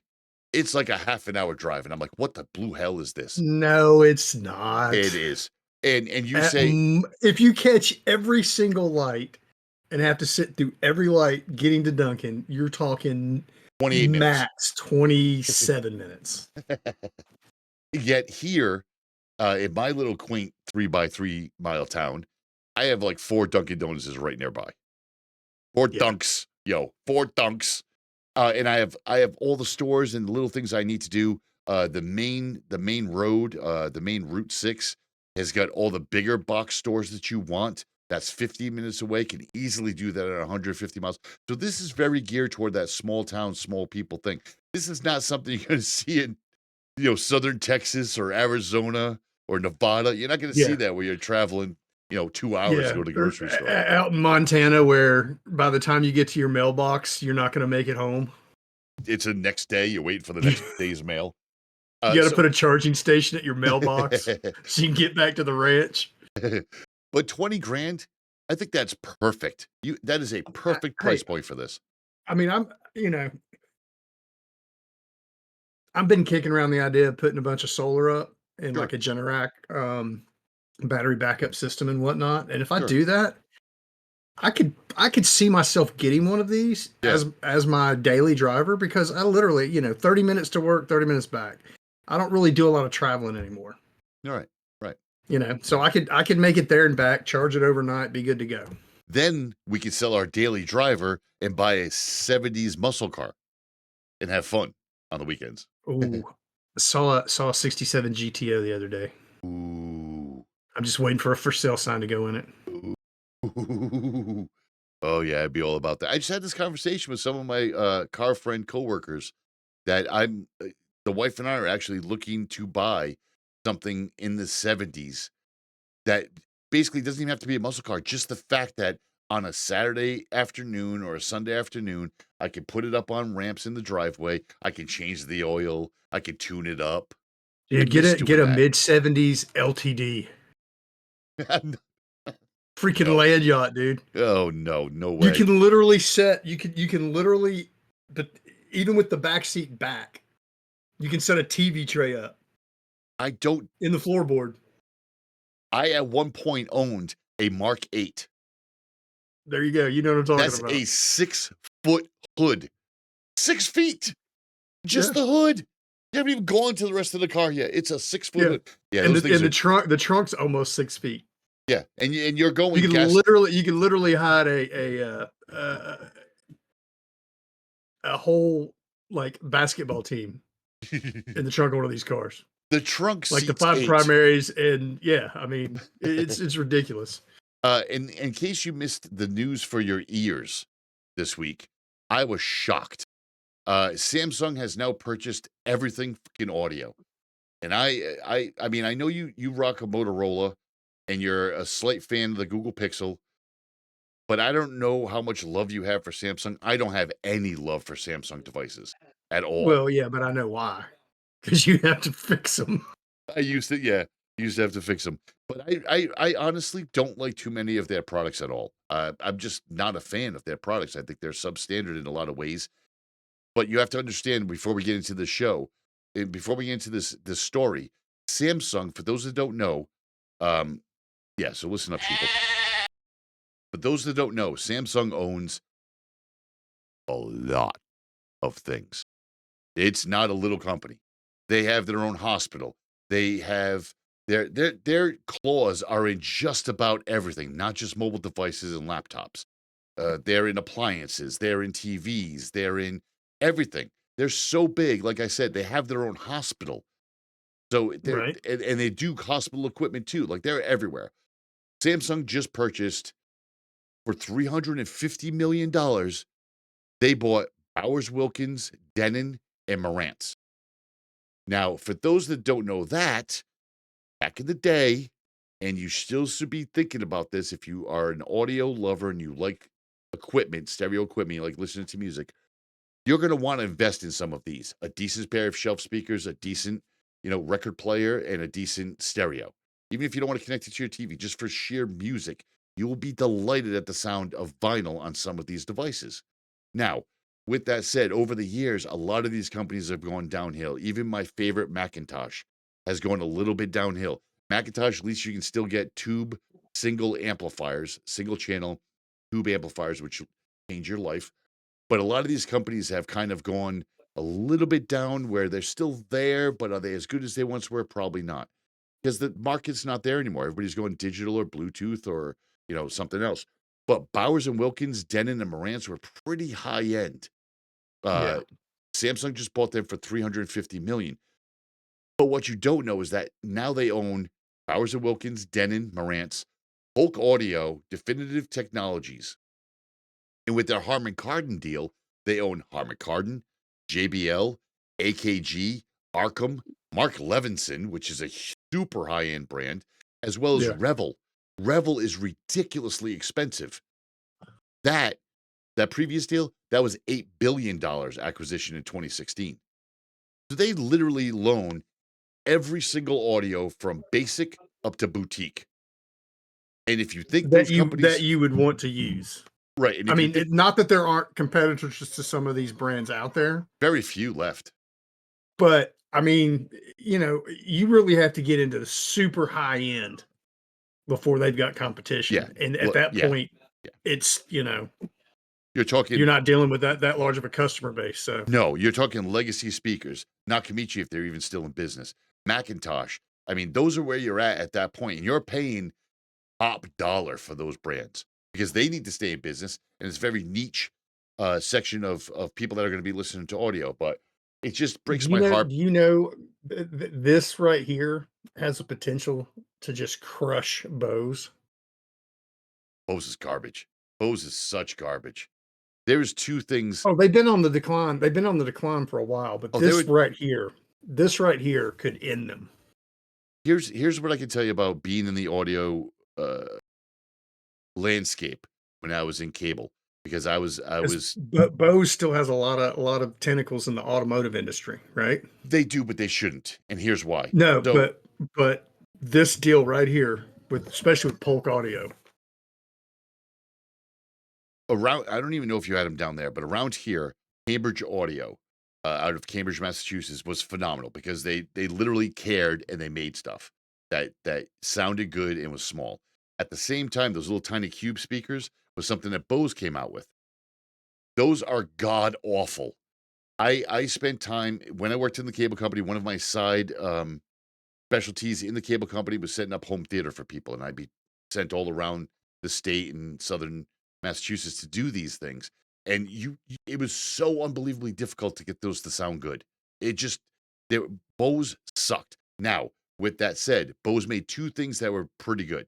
it's like a half an hour drive. And I'm like, what the blue hell is this? No, it's not. It is. And you say, if you catch every single light and have to sit through every light getting to Duncan, you're talking 28 minutes. Max 27 minutes. Yet here, in my little quaint 3x3 mile town, I have like 4 Dunkin' Donuts right nearby. 4 dunks. 4 dunks. And I have all the stores and the little things I need to do. The main road, the main Route 6 has got all the bigger box stores that you want. That's 15 minutes away. Can easily do that at 150 miles. So this is very geared toward that small town, small people thing. This is not something you're going to see in, southern Texas or Arizona or Nevada. You're not going to see that where you're traveling, 2 hours to go to the grocery store. Out in Montana, where by the time you get to your mailbox, you're not going to make it home. It's the next day. You're waiting for the next day's mail. You got to put a charging station at your mailbox so you can get back to the ranch. But 20 grand, I think that's perfect. That is a perfect price point for this. I mean, I've been kicking around the idea of putting a bunch of solar up in like a Generac battery backup system and whatnot. And if I do that, I could see myself getting one of these as my daily driver, because I literally, 30 minutes to work, 30 minutes back. I don't really do a lot of traveling anymore. All right. So I could make it there and back, charge it overnight, be good to go. Then we could sell our daily driver and buy a 70s muscle car and have fun on the weekends. Ooh, saw a 67 GTO the other day. Ooh. I'm just waiting for a for sale sign to go in it. Ooh. Oh yeah, I'd be all about that. I just had this conversation with some of my car friend coworkers that the wife and I are actually looking to buy something in the 70s that basically doesn't even have to be a muscle car. Just the fact that on a Saturday afternoon or a Sunday afternoon, I can put it up on ramps in the driveway. I can change the oil. I can tune it up. Dude, get a mid-70s LTD. Freaking No. land yacht, dude. Oh no way. You can literally but even with the back seat back, you can set a TV tray up. I don't in the floorboard. I at one point owned a Mark 8. There you go. You know what I'm talking about. That's a 6-foot hood. 6 feet. Just the hood. You haven't even gone to the rest of the car yet. It's a 6-foot hood. Yeah, and the trunk's almost 6 feet. Yeah, and you're going. You can literally hide a whole like basketball team in the trunk of one of these cars. The trunk like the 5 primaries, and I mean it's ridiculous. In case you missed the news for your ears this week, I was shocked. Samsung has now purchased everything freaking audio, and I mean I know you rock a Motorola. And you're a slight fan of the Google Pixel, but I don't know how much love you have for Samsung. I don't have any love for Samsung devices at all. Well, yeah, but I know why. Because you have to fix them. I used to have to fix them. But I honestly don't like too many of their products at all. I'm just not a fan of their products. I think they're substandard in a lot of ways. But you have to understand, before we get into the show, and before we get into this story, Samsung, for those that don't know, so listen up, people. For those that don't know, Samsung owns a lot of things. It's not a little company. They have their own hospital. They have their claws are in just about everything, not just mobile devices and laptops. They're in appliances. They're in TVs. They're in everything. They're so big. Like I said, they have their own hospital. So and they do hospital equipment too. Like they're everywhere. Samsung just purchased for $350 million. They bought Bowers Wilkins, Denon, and Marantz. Now, for those that don't know that, back in the day, and you still should be thinking about this if you are an audio lover and you like equipment, stereo equipment, you like listening to music, you're going to want to invest in some of these. A decent pair of shelf speakers, a decent, record player, and a decent stereo. Even if you don't want to connect it to your TV, just for sheer music, you will be delighted at the sound of vinyl on some of these devices. Now, with that said, over the years, a lot of these companies have gone downhill. Even my favorite Macintosh has gone a little bit downhill. Macintosh, at least you can still get tube single amplifiers, single channel tube amplifiers, which will change your life. But a lot of these companies have kind of gone a little bit down where they're still there, but are they as good as they once were? Probably not. Because the market's not there anymore. Everybody's going digital or Bluetooth or, something else. But Bowers and Wilkins, Denon, and Marantz were pretty high end. Samsung just bought them for $350 million. But what you don't know is that now they own Bowers and Wilkins, Denon, Marantz, Hulk Audio, Definitive Technologies. And with their Harman Kardon deal, they own Harman Kardon, JBL, AKG, Arkham, Mark Levinson, which is a super high-end brand, as well as Revel. Revel is ridiculously expensive. That previous deal, that was $8 billion acquisition in 2016. So they literally loan every single audio from basic up to boutique. And if you think that you would want to use. Right. And I mean, not that there aren't competitors to some of these brands out there. Very few left. But, I mean, you really have to get into the super high end before they've got competition. Yeah. And at that point, it's, you're not dealing with that large of a customer base. So no, you're talking legacy speakers, Nakamichi, if they're even still in business, Macintosh. I mean, those are where you're at that point. And you're paying top dollar for those brands because they need to stay in business. And it's a very niche section of people that are going to be listening to audio. But it just breaks my heart. This right here has the potential to just crush Bose. Bose is garbage. Bose is such garbage. there's two things. Oh, they've been on the decline. They've been on the decline for a while, but Oh, this right here could end them. Here's what I can tell you about being in the audio landscape when I was in cable, because I was But Bose still has a lot of tentacles in the automotive industry, right? they do, but they shouldn't. And here's why. No, So but this deal right here, especially with Polk Audio, around, I don't even know if you had them down there, but around here, Cambridge Audio, out of Cambridge, Massachusetts, was phenomenal because they literally cared and they made stuff that sounded good and was small. At the same time, those little tiny cube speakers was something that Bose came out with. Those are god awful. I spent time when I worked in the cable company. One of my side specialties in the cable company was setting up home theater for people, and I'd be sent all around the state and southern Massachusetts to do these things. And it was so unbelievably difficult to get those to sound good. It just, Bose sucked. Now, with that said, Bose made two things that were pretty good.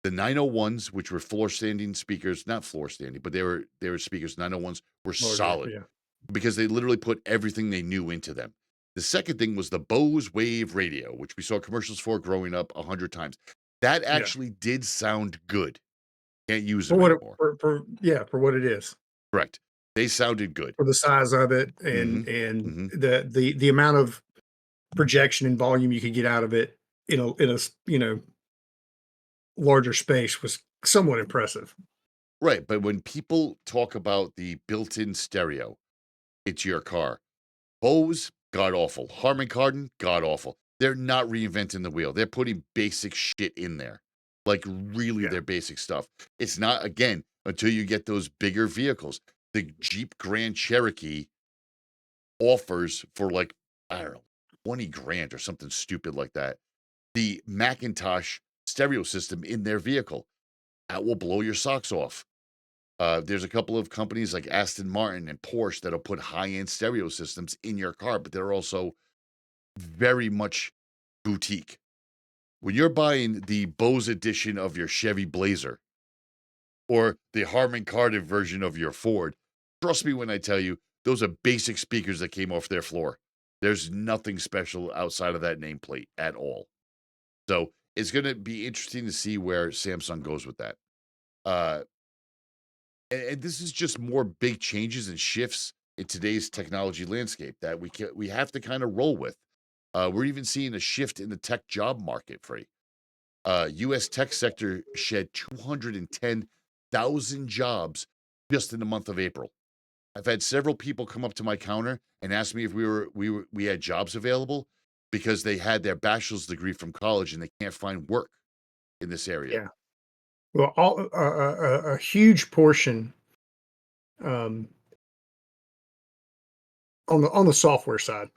The 901s, which were floor standing speakers, not floor standing, but they were speakers. 901s were solid because they literally put everything they knew into them. The second thing was the Bose Wave radio, which we saw commercials for growing up 100 times. That actually did sound good. Can't use them anymore. For what it is. Correct. They sounded good for the size of it and the amount of projection and volume you could get out of it in a larger space was somewhat impressive. Right, but when people talk about the built-in stereo into your car, Bose, god awful. Harman Kardon, god awful. They're not reinventing the wheel. They're putting basic shit in there, like really their basic stuff. It's not, again, until you get those bigger vehicles. The Jeep Grand Cherokee offers for like, I don't know, 20 grand or something stupid like that, the Macintosh stereo system in their vehicle. That will blow your socks off. There's a couple of companies like Aston Martin and Porsche that'll put high-end stereo systems in your car, but they're also very much boutique. When you're buying the Bose edition of your Chevy Blazer or the Harman Kardon version of your Ford, trust me when I tell you, those are basic speakers that came off their floor. There's nothing special outside of that nameplate at all. So it's going to be interesting to see where Samsung goes with that. And this is just more big changes and shifts in today's technology landscape that we have to kind of roll with. We're even seeing a shift in the tech job market. U.S. tech sector shed 210,000 jobs just in the month of April. I've had several people come up to my counter and ask me if we had jobs available because they had their bachelor's degree from college and they can't find work in this area. Yeah. Well, a huge portion on the software side,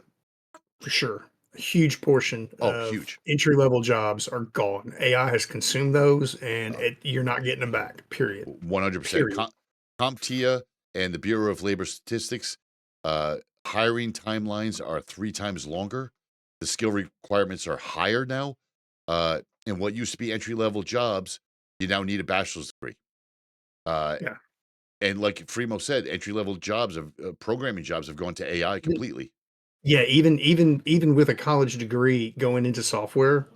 for sure. A huge portion of entry level jobs are gone. AI has consumed those, and you're not getting them back. Period. 100%. CompTIA and the Bureau of Labor Statistics, hiring timelines are 3 times longer. The skill requirements are higher now. And what used to be entry level jobs, you now need a bachelor's degree. And like Fremo said, entry level jobs of programming jobs have gone to AI completely. Yeah, even with a college degree going into software,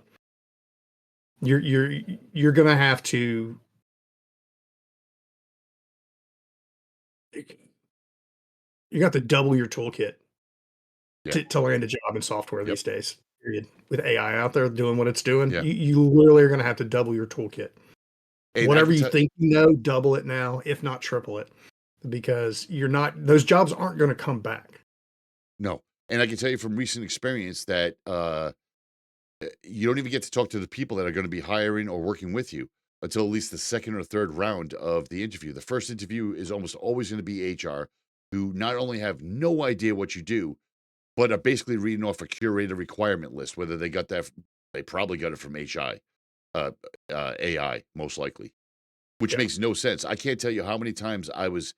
you're gonna have to double your toolkit to land a job in software these days. Period. With AI out there doing what it's doing, you literally are gonna have to double your toolkit. And whatever you think you know, double it now, if not triple it, because those jobs aren't going to come back. No. And I can tell you from recent experience that you don't even get to talk to the people that are going to be hiring or working with you until at least the second or third round of the interview. The first interview is almost always going to be HR, who not only have no idea what you do, but are basically reading off a curated requirement list, whether they got that, they probably got it from AI, most likely, which makes no sense. I can't tell you how many times I was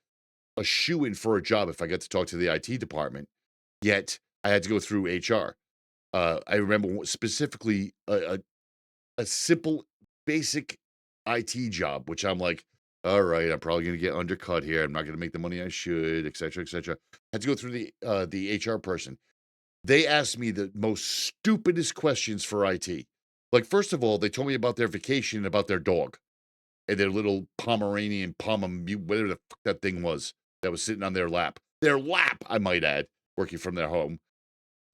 a shoo-in for a job if I got to talk to the IT department, yet I had to go through HR. I remember specifically a simple, basic IT job, which I'm like, all right, I'm probably going to get undercut here. I'm not going to make the money I should, et cetera, et cetera. Had to go through the HR person. They asked me the most stupidest questions for IT. Like, first of all, they told me about their vacation and about their dog and their little Pomeranian, whatever the fuck that thing was that was sitting on their lap. Their lap, I might add, working from their home.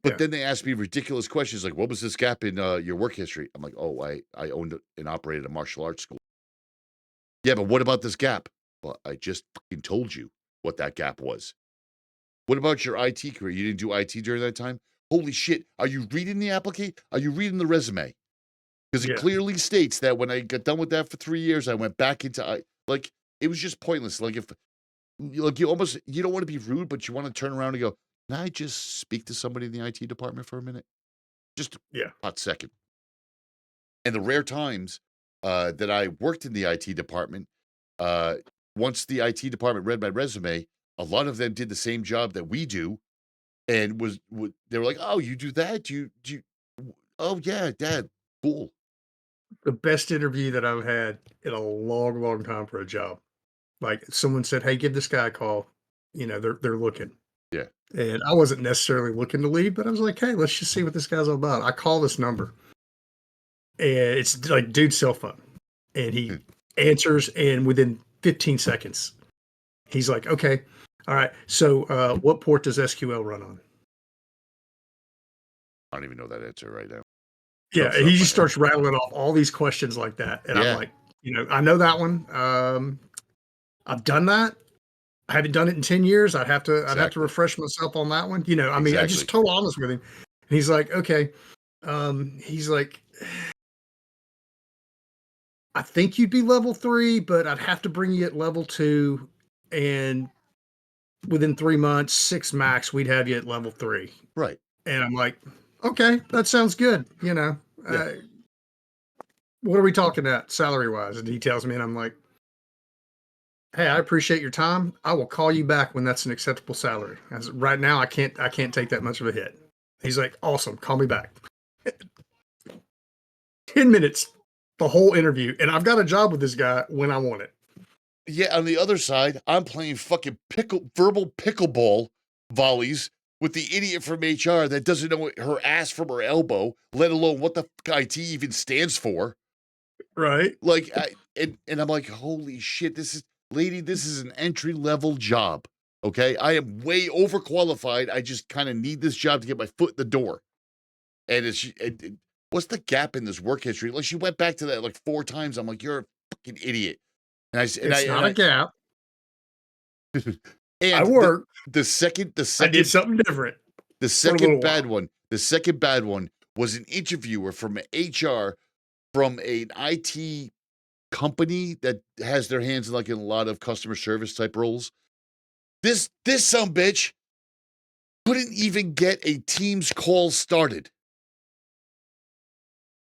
But then they asked me ridiculous questions like, what was this gap in your work history? I'm like, oh, I owned and operated a martial arts school. Yeah, but what about this gap? Well, I just fucking told you what that gap was. What about your IT career? You didn't do IT during that time? Holy shit. Are you reading the application? Are you reading the resume? Because it clearly states that when I got done with that for 3 years, I went back into, like, it was just pointless. Like, you don't want to be rude, but you want to turn around and go, can I just speak to somebody in the IT department for a minute? Just a hot second. And the rare times that I worked in the IT department, once the IT department read my resume, a lot of them did the same job that we do, and they were like, "Oh, you do that? Oh yeah, Dad, cool." The best interview that I've had in a long, long time for a job. Like someone said, "Hey, give this guy a call. You know, they're looking." Yeah. And I wasn't necessarily looking to leave, but I was like, "Hey, let's just see what this guy's all about." I call this number, and it's like dude's cell phone, and he answers, and within 15 seconds, he's like, "Okay, all right. So, what port does SQL run on?" I don't even know that answer right now. Yeah, and he just starts rattling off all these questions like that, and I'm like, I know that one. I've done that. I haven't done it in 10 years. I'd have to refresh myself on that one. I mean, I just told honest with him. And he's like, okay. He's like, I think you'd be level 3, but I'd have to bring you at level 2. And within 3 months, 6 max, we'd have you at level 3. Right. And I'm like, okay, that sounds good. What are we talking about salary wise? And he tells me, and I'm like, hey, I appreciate your time. I will call you back when that's an acceptable salary. Right now, I can't take that much of a hit. He's like, awesome. Call me back. 10 minutes, the whole interview. And I've got a job with this guy when I want it. Yeah. On the other side, I'm playing fucking verbal pickleball volleys with the idiot from HR that doesn't know her ass from her elbow, let alone what the fuck IT even stands for. Right. Like, and I'm like, holy shit, this is an entry-level job, okay? I am way overqualified. I just kind of need this job to get my foot in the door. And what's the gap in this work history? Like, she went back to that like 4 times. I'm like, you're a fucking idiot. And it's not a gap. And I work. The second I did something different. The second bad one was an interviewer from HR from an IT company that has their hands in a lot of customer service type roles. This sumbitch couldn't even get a Teams call started.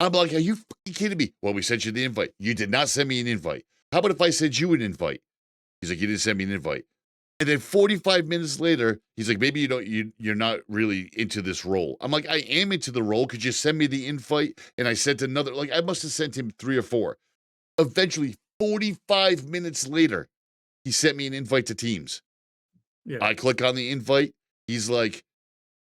I'm like, are you fucking kidding me? Well, we sent you the invite. You did not send me an invite. How about if I sent you an invite? He's like, you didn't send me an invite. And then 45 minutes later, he's like, maybe you're not really into this role. I'm like, I am into the role. Could you send me the invite? And I sent another, I must have sent him 3 or 4. Eventually, 45 minutes later, he sent me an invite to Teams. Yeah. I click on the invite. He's like,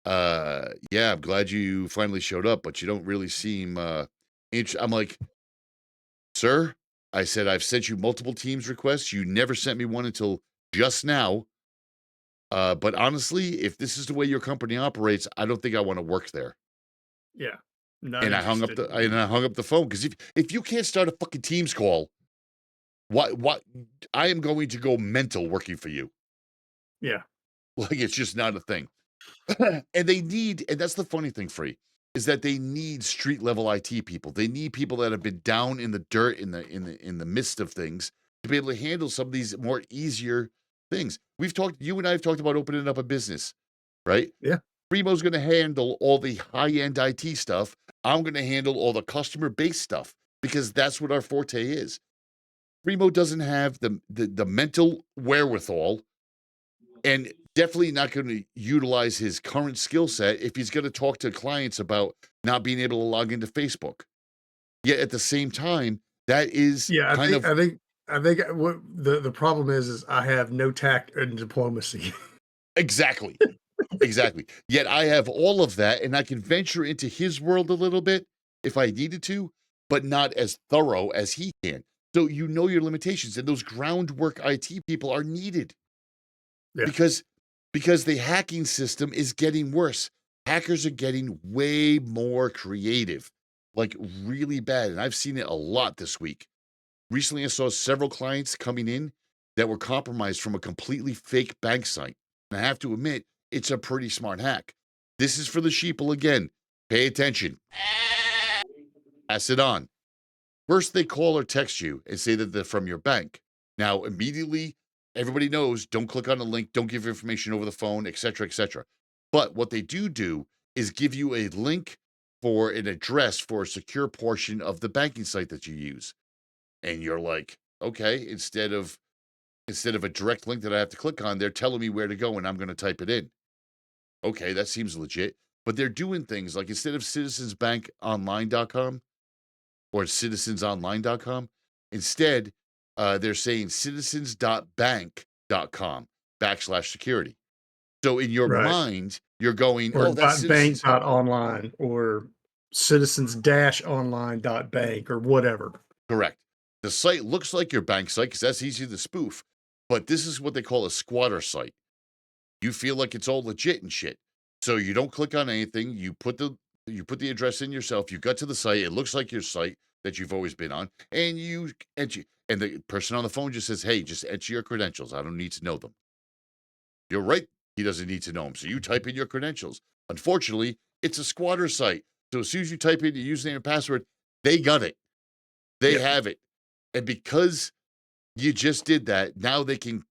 yeah, I'm glad you finally showed up, but you don't really seem I'm like, sir, I said, I've sent you multiple Teams requests. You never sent me one until just now. But honestly, if this is the way your company operates, I don't think I want to work there. Yeah. And I hung up the phone because if you can't start a fucking Teams call, what I am going to go mental working for you. Yeah. Like, it's just not a thing. And that's the funny thing, Free, is that they need street level IT people. They need people that have been down in the dirt in the midst of things to be able to handle some of these more easier things. You and I have talked about opening up a business, right? Yeah. Primo's going to handle all the high-end IT stuff. I'm going to handle all the customer-based stuff because that's what our forte is. Primo doesn't have the mental wherewithal and definitely not going to utilize his current skill set if he's going to talk to clients about not being able to log into Facebook. Yet at the same time, that is I I think what the problem is I have no tact and diplomacy. Exactly. Exactly. Yet I have all of that, and I can venture into his world a little bit if I needed to, but not as thorough as he can. So you know your limitations, and those groundwork IT people are needed Yeah. because the hacking system is getting worse. Hackers are getting way more creative, like really bad, and I've seen it a lot this week. Recently, I saw several clients coming in that were compromised from a completely fake bank site. And I have to admit, it's a pretty smart hack. This is for the sheeple again. Pay attention. Pass it on. First, they call or text you and say that they're from your bank. Now, immediately, everybody knows, don't click on the link, don't give information over the phone, etc., etc. But what they do is give you a link for an address for a secure portion of the banking site that you use. And you're like, okay, instead of a direct link that I have to click on, they're telling me where to go and I'm going to type it in. Okay, that seems legit. But they're doing things like instead of citizensbankonline.com or citizensonline.com, instead, they're saying citizens.bank.com/security. So in your Right. mind, you're going, Or oh, that's .bank .online or citizens-online.bank or whatever. Correct. The site looks like your bank site because that's easy to spoof, but this is what they call a squatter site. You feel like it's all legit and shit. So you don't click on anything. You put the address in yourself. You got to the site. It looks like your site that you've always been on, and you enter. And the person on the phone just says, "Hey, just enter your credentials. I don't need to know them." You're right. He doesn't need to know them. So you type in your credentials. Unfortunately, it's a squatter site. So as soon as you type in your username and password, they got it. They have it. And because you just did that, now they can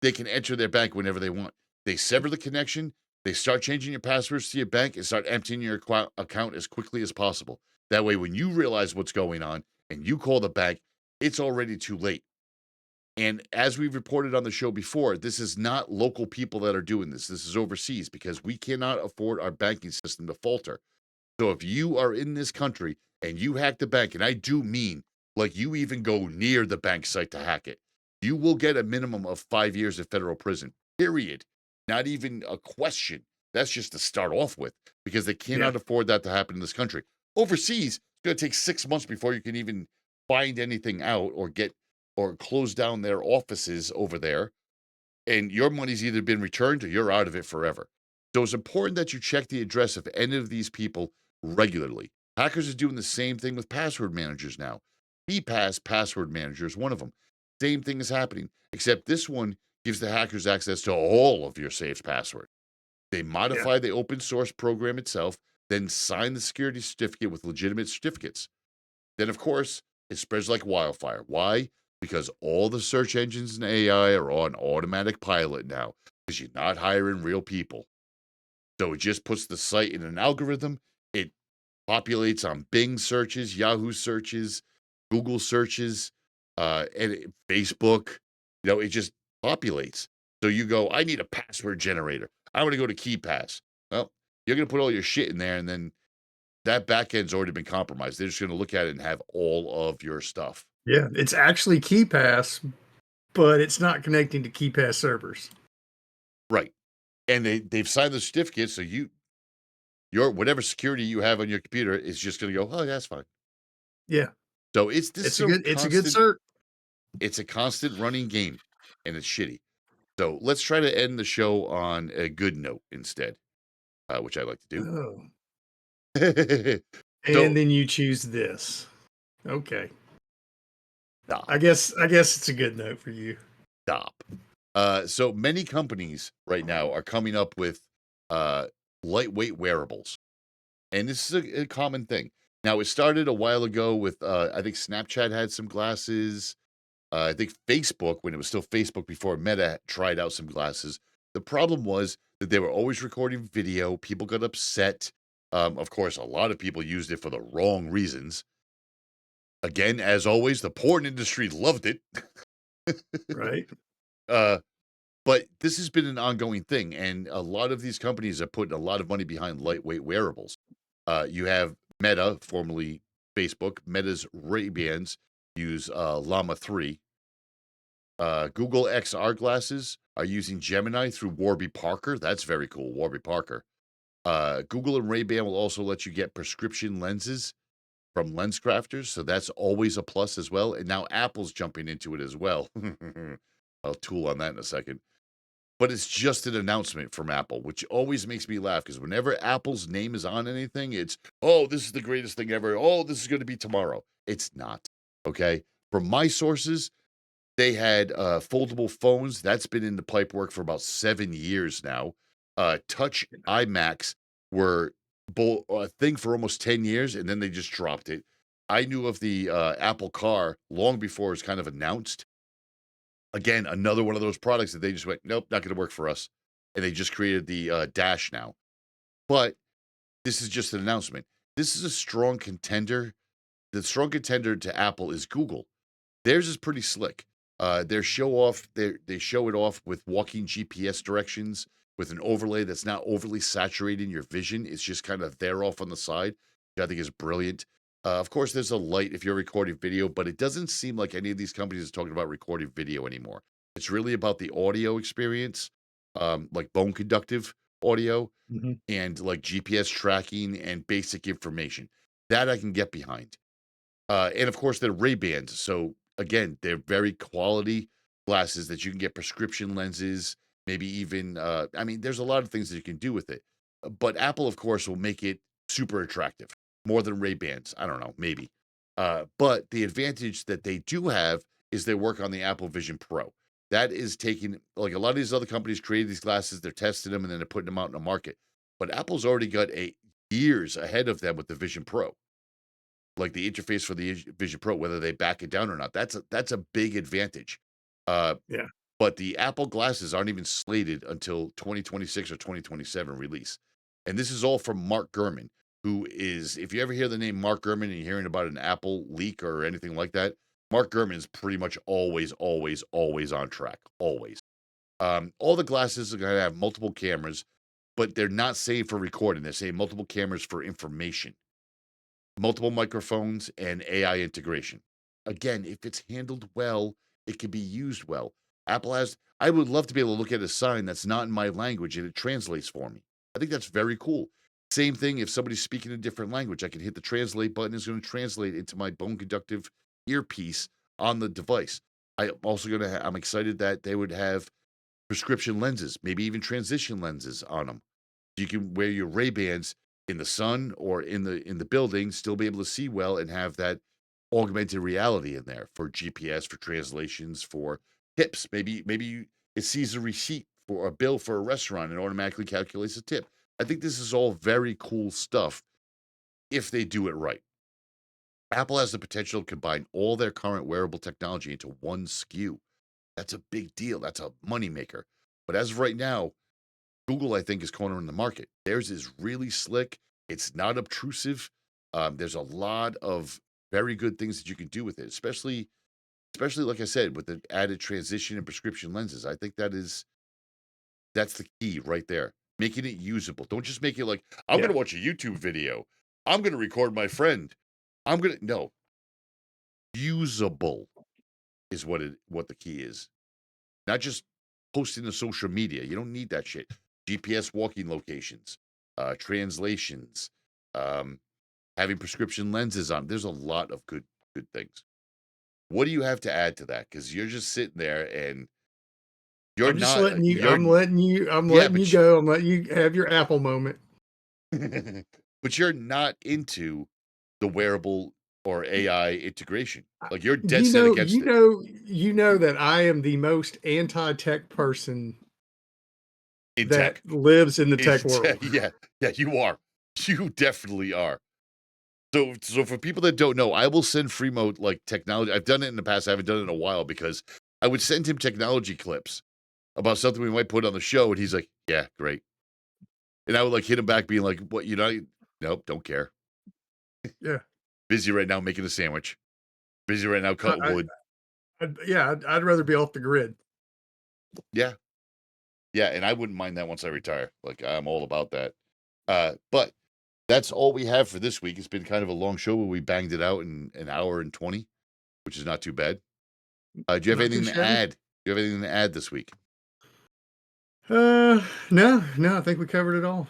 enter their bank whenever they want. They sever the connection. They start changing your passwords to your bank and start emptying your account as quickly as possible. That way, when you realize what's going on and you call the bank, it's already too late. And as we've reported on the show before, this is not local people that are doing this. This is overseas because we cannot afford our banking system to falter. So if you are in this country and you hack the bank, and I do mean like you even go near the bank site to hack it, you will get a minimum of 5 years of federal prison, period. Not even a question. That's just to start off with because they cannot afford that to happen in this country. Overseas, it's going to take 6 months before you can even find anything out or close down their offices over there. And your money's either been returned or you're out of it forever. So it's important that you check the address of any of these people regularly. Hackers are doing the same thing with password managers now. KeePass Password Manager is one of them. Same thing is happening, except this one gives the hackers access to all of your saved password. They modify the open source program itself, then sign the security certificate with legitimate certificates. Then, of course, it spreads like wildfire. Why? Because all the search engines and AI are on automatic pilot now because you're not hiring real people. So it just puts the site in an algorithm. It populates on Bing searches, Yahoo searches, Google searches, and Facebook. It just populates. So you go, I need a password generator. I want to go to KeePass. Well, you're going to put all your shit in there, and then that backend's already been compromised. They're just going to look at it and have all of your stuff. Yeah, it's actually KeePass, but it's not connecting to KeePass servers. Right. And they've signed the certificate, so your whatever security you have on your computer is just going to go, oh, that's fine. Yeah. So it's a good cert. It's a constant running game, and it's shitty. So let's try to end the show on a good note instead, which I like to do. Oh. And then you choose this. Okay. Stop. I guess it's a good note for you. Stop. So many companies right now are coming up with lightweight wearables. And this is a common thing. Now, it started a while ago with, I think Snapchat had some glasses. I think Facebook, when it was still Facebook before Meta, tried out some glasses. The problem was that they were always recording video. People got upset. Of course, a lot of people used it for the wrong reasons. Again, as always, the porn industry loved it. Right. But this has been an ongoing thing, and a lot of these companies are putting a lot of money behind lightweight wearables. You have Meta, formerly Facebook. Meta's Ray-Bans use Llama 3, Google XR glasses are using Gemini through Warby Parker. That's very cool, Warby Parker. Google and Ray-Ban will also let you get prescription lenses from lens crafters, so that's always a plus as well. And now Apple's jumping into it as well. I'll tool on that in a second. But it's just an announcement from Apple, which always makes me laugh because whenever Apple's name is on anything, it's, oh, this is the greatest thing ever. Oh, this is going to be tomorrow. It's not. Okay. From my sources, they had foldable phones. That's been in the pipe work for about 7 years now. Touch iMacs were a thing for almost 10 years, and then they just dropped it. I knew of the Apple Car long before it was kind of announced. Again, another one of those products that they just went, nope, not going to work for us. And they just created the Dash now. But this is just an announcement. This is a strong contender. The strong contender to Apple is Google. Theirs is pretty slick. Their show off, they show it off with walking GPS directions with an overlay that's not overly saturating your vision. It's just kind of there off on the side, which I think is brilliant. Of course, there's a light if you're recording video, but it doesn't seem like any of these companies is talking about recording video anymore. It's really about the audio experience, like bone conductive audio and like GPS tracking and basic information. That I can get behind. And of course, they're Ray-Bans. So again, they're very quality glasses that you can get prescription lenses, maybe even, I mean, there's a lot of things that you can do with it. But Apple, of course, will make it super attractive. More than Ray-Bans. I don't know, maybe. But the advantage that they do have is they work on the Apple Vision Pro. That is taking, like a lot of these other companies created these glasses, they're testing them, and then they're putting them out in the market. But Apple's already got years ahead of them with the Vision Pro. Like the interface for the Vision Pro, whether they back it down or not. That's a big advantage. Yeah. But the Apple glasses aren't even slated until 2026 or 2027 release. And this is all from Mark Gurman, who is, if you ever hear the name Mark Gurman and you're hearing about an Apple leak or anything like that, Mark Gurman is pretty much always on track. Always. All the glasses are going to have multiple cameras, but they're not saying for recording. They're saying multiple cameras for information, multiple microphones, and AI integration. Again, if it's handled well, it can be used well. Apple has, I would love to be able to look at a sign that's not in my language and it translates for me. I think that's very cool. Same thing if somebody's speaking a different language, I can hit the translate button. It's going to translate into my bone conductive earpiece on the device. I'm also going to, I'm excited that they would have prescription lenses, maybe even transition lenses on them. You can wear your Ray-Bans in the sun or in the building, still be able to see well and have that augmented reality in there for GPS, for translations, for tips. Maybe it sees a receipt for a bill for a restaurant and automatically calculates a tip. I think this is all very cool stuff if they do it right. Apple has the potential to combine all their current wearable technology into one SKU. That's a big deal. That's a moneymaker. But as of right now, Google, I think, is cornering the market. Theirs is really slick. It's not obtrusive. There's a lot of very good things that you can do with it, especially like I said, with the added transition and prescription lenses. I think that's the key right there. Making it usable. Don't just make it like, I'm going to watch a YouTube video. I'm going to record my friend. No. Usable is what the key is. Not just posting to social media. You don't need that shit. GPS walking locations, translations, having prescription lenses on. There's a lot of good things. What do you have to add to that? Because you're just sitting there and you're I'm just not. letting you. you're- I'm letting you go. I'm letting you have your Apple moment. but you're not into the wearable or AI integration. Like you're dead set against it. You know that I am the most anti-tech person In that tech. lives in the tech world. Yeah, you are. You definitely are. So for people that don't know, I will send Freemo like technology. I've done it in the past. I haven't done it in a while because I would send him technology clips about something we might put on the show, and he's like, "Yeah, great." And I would like hit him back, being like, "What? Nope, don't care. Yeah. Busy right now making a sandwich. Busy right now cutting wood." I'd rather be off the grid. Yeah, and I wouldn't mind that once I retire. Like I'm all about that. But that's all we have for this week. It's been kind of a long show where we banged it out in an hour and 20, which is not too bad. Do you have Not anything too to shabby. add? you have anything to add this week? No, I think we covered it all.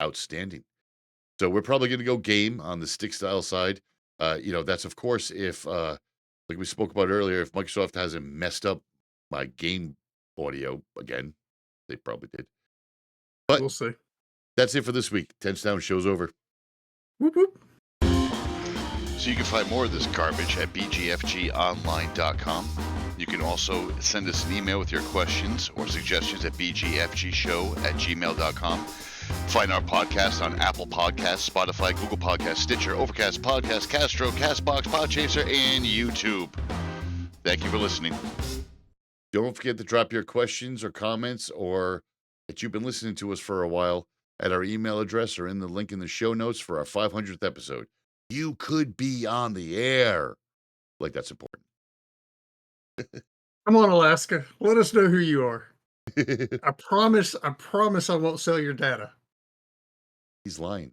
Outstanding. So we're probably going to go game on the stick style side. That's of course if, like we spoke about earlier, if Microsoft hasn't messed up my game audio again, they probably did. But We'll see. That's it for this week. 10 Down show's over. Whoop, whoop. So you can find more of this garbage at bgfgonline.com. You can also send us an email with your questions or suggestions at bgfgshow@gmail.com. Find our podcast on Apple Podcasts, Spotify, Google Podcasts, Stitcher, Overcast, Podcast, Castro, Castbox, Podchaser, and YouTube. Thank you for listening. Don't forget to drop your questions or comments or that you've been listening to us for a while at our email address or in the link in the show notes for our 500th episode. You could be on the air. Like, that's important. Come on, Alaska. Let us know who you are. I promise I won't sell your data. He's lying.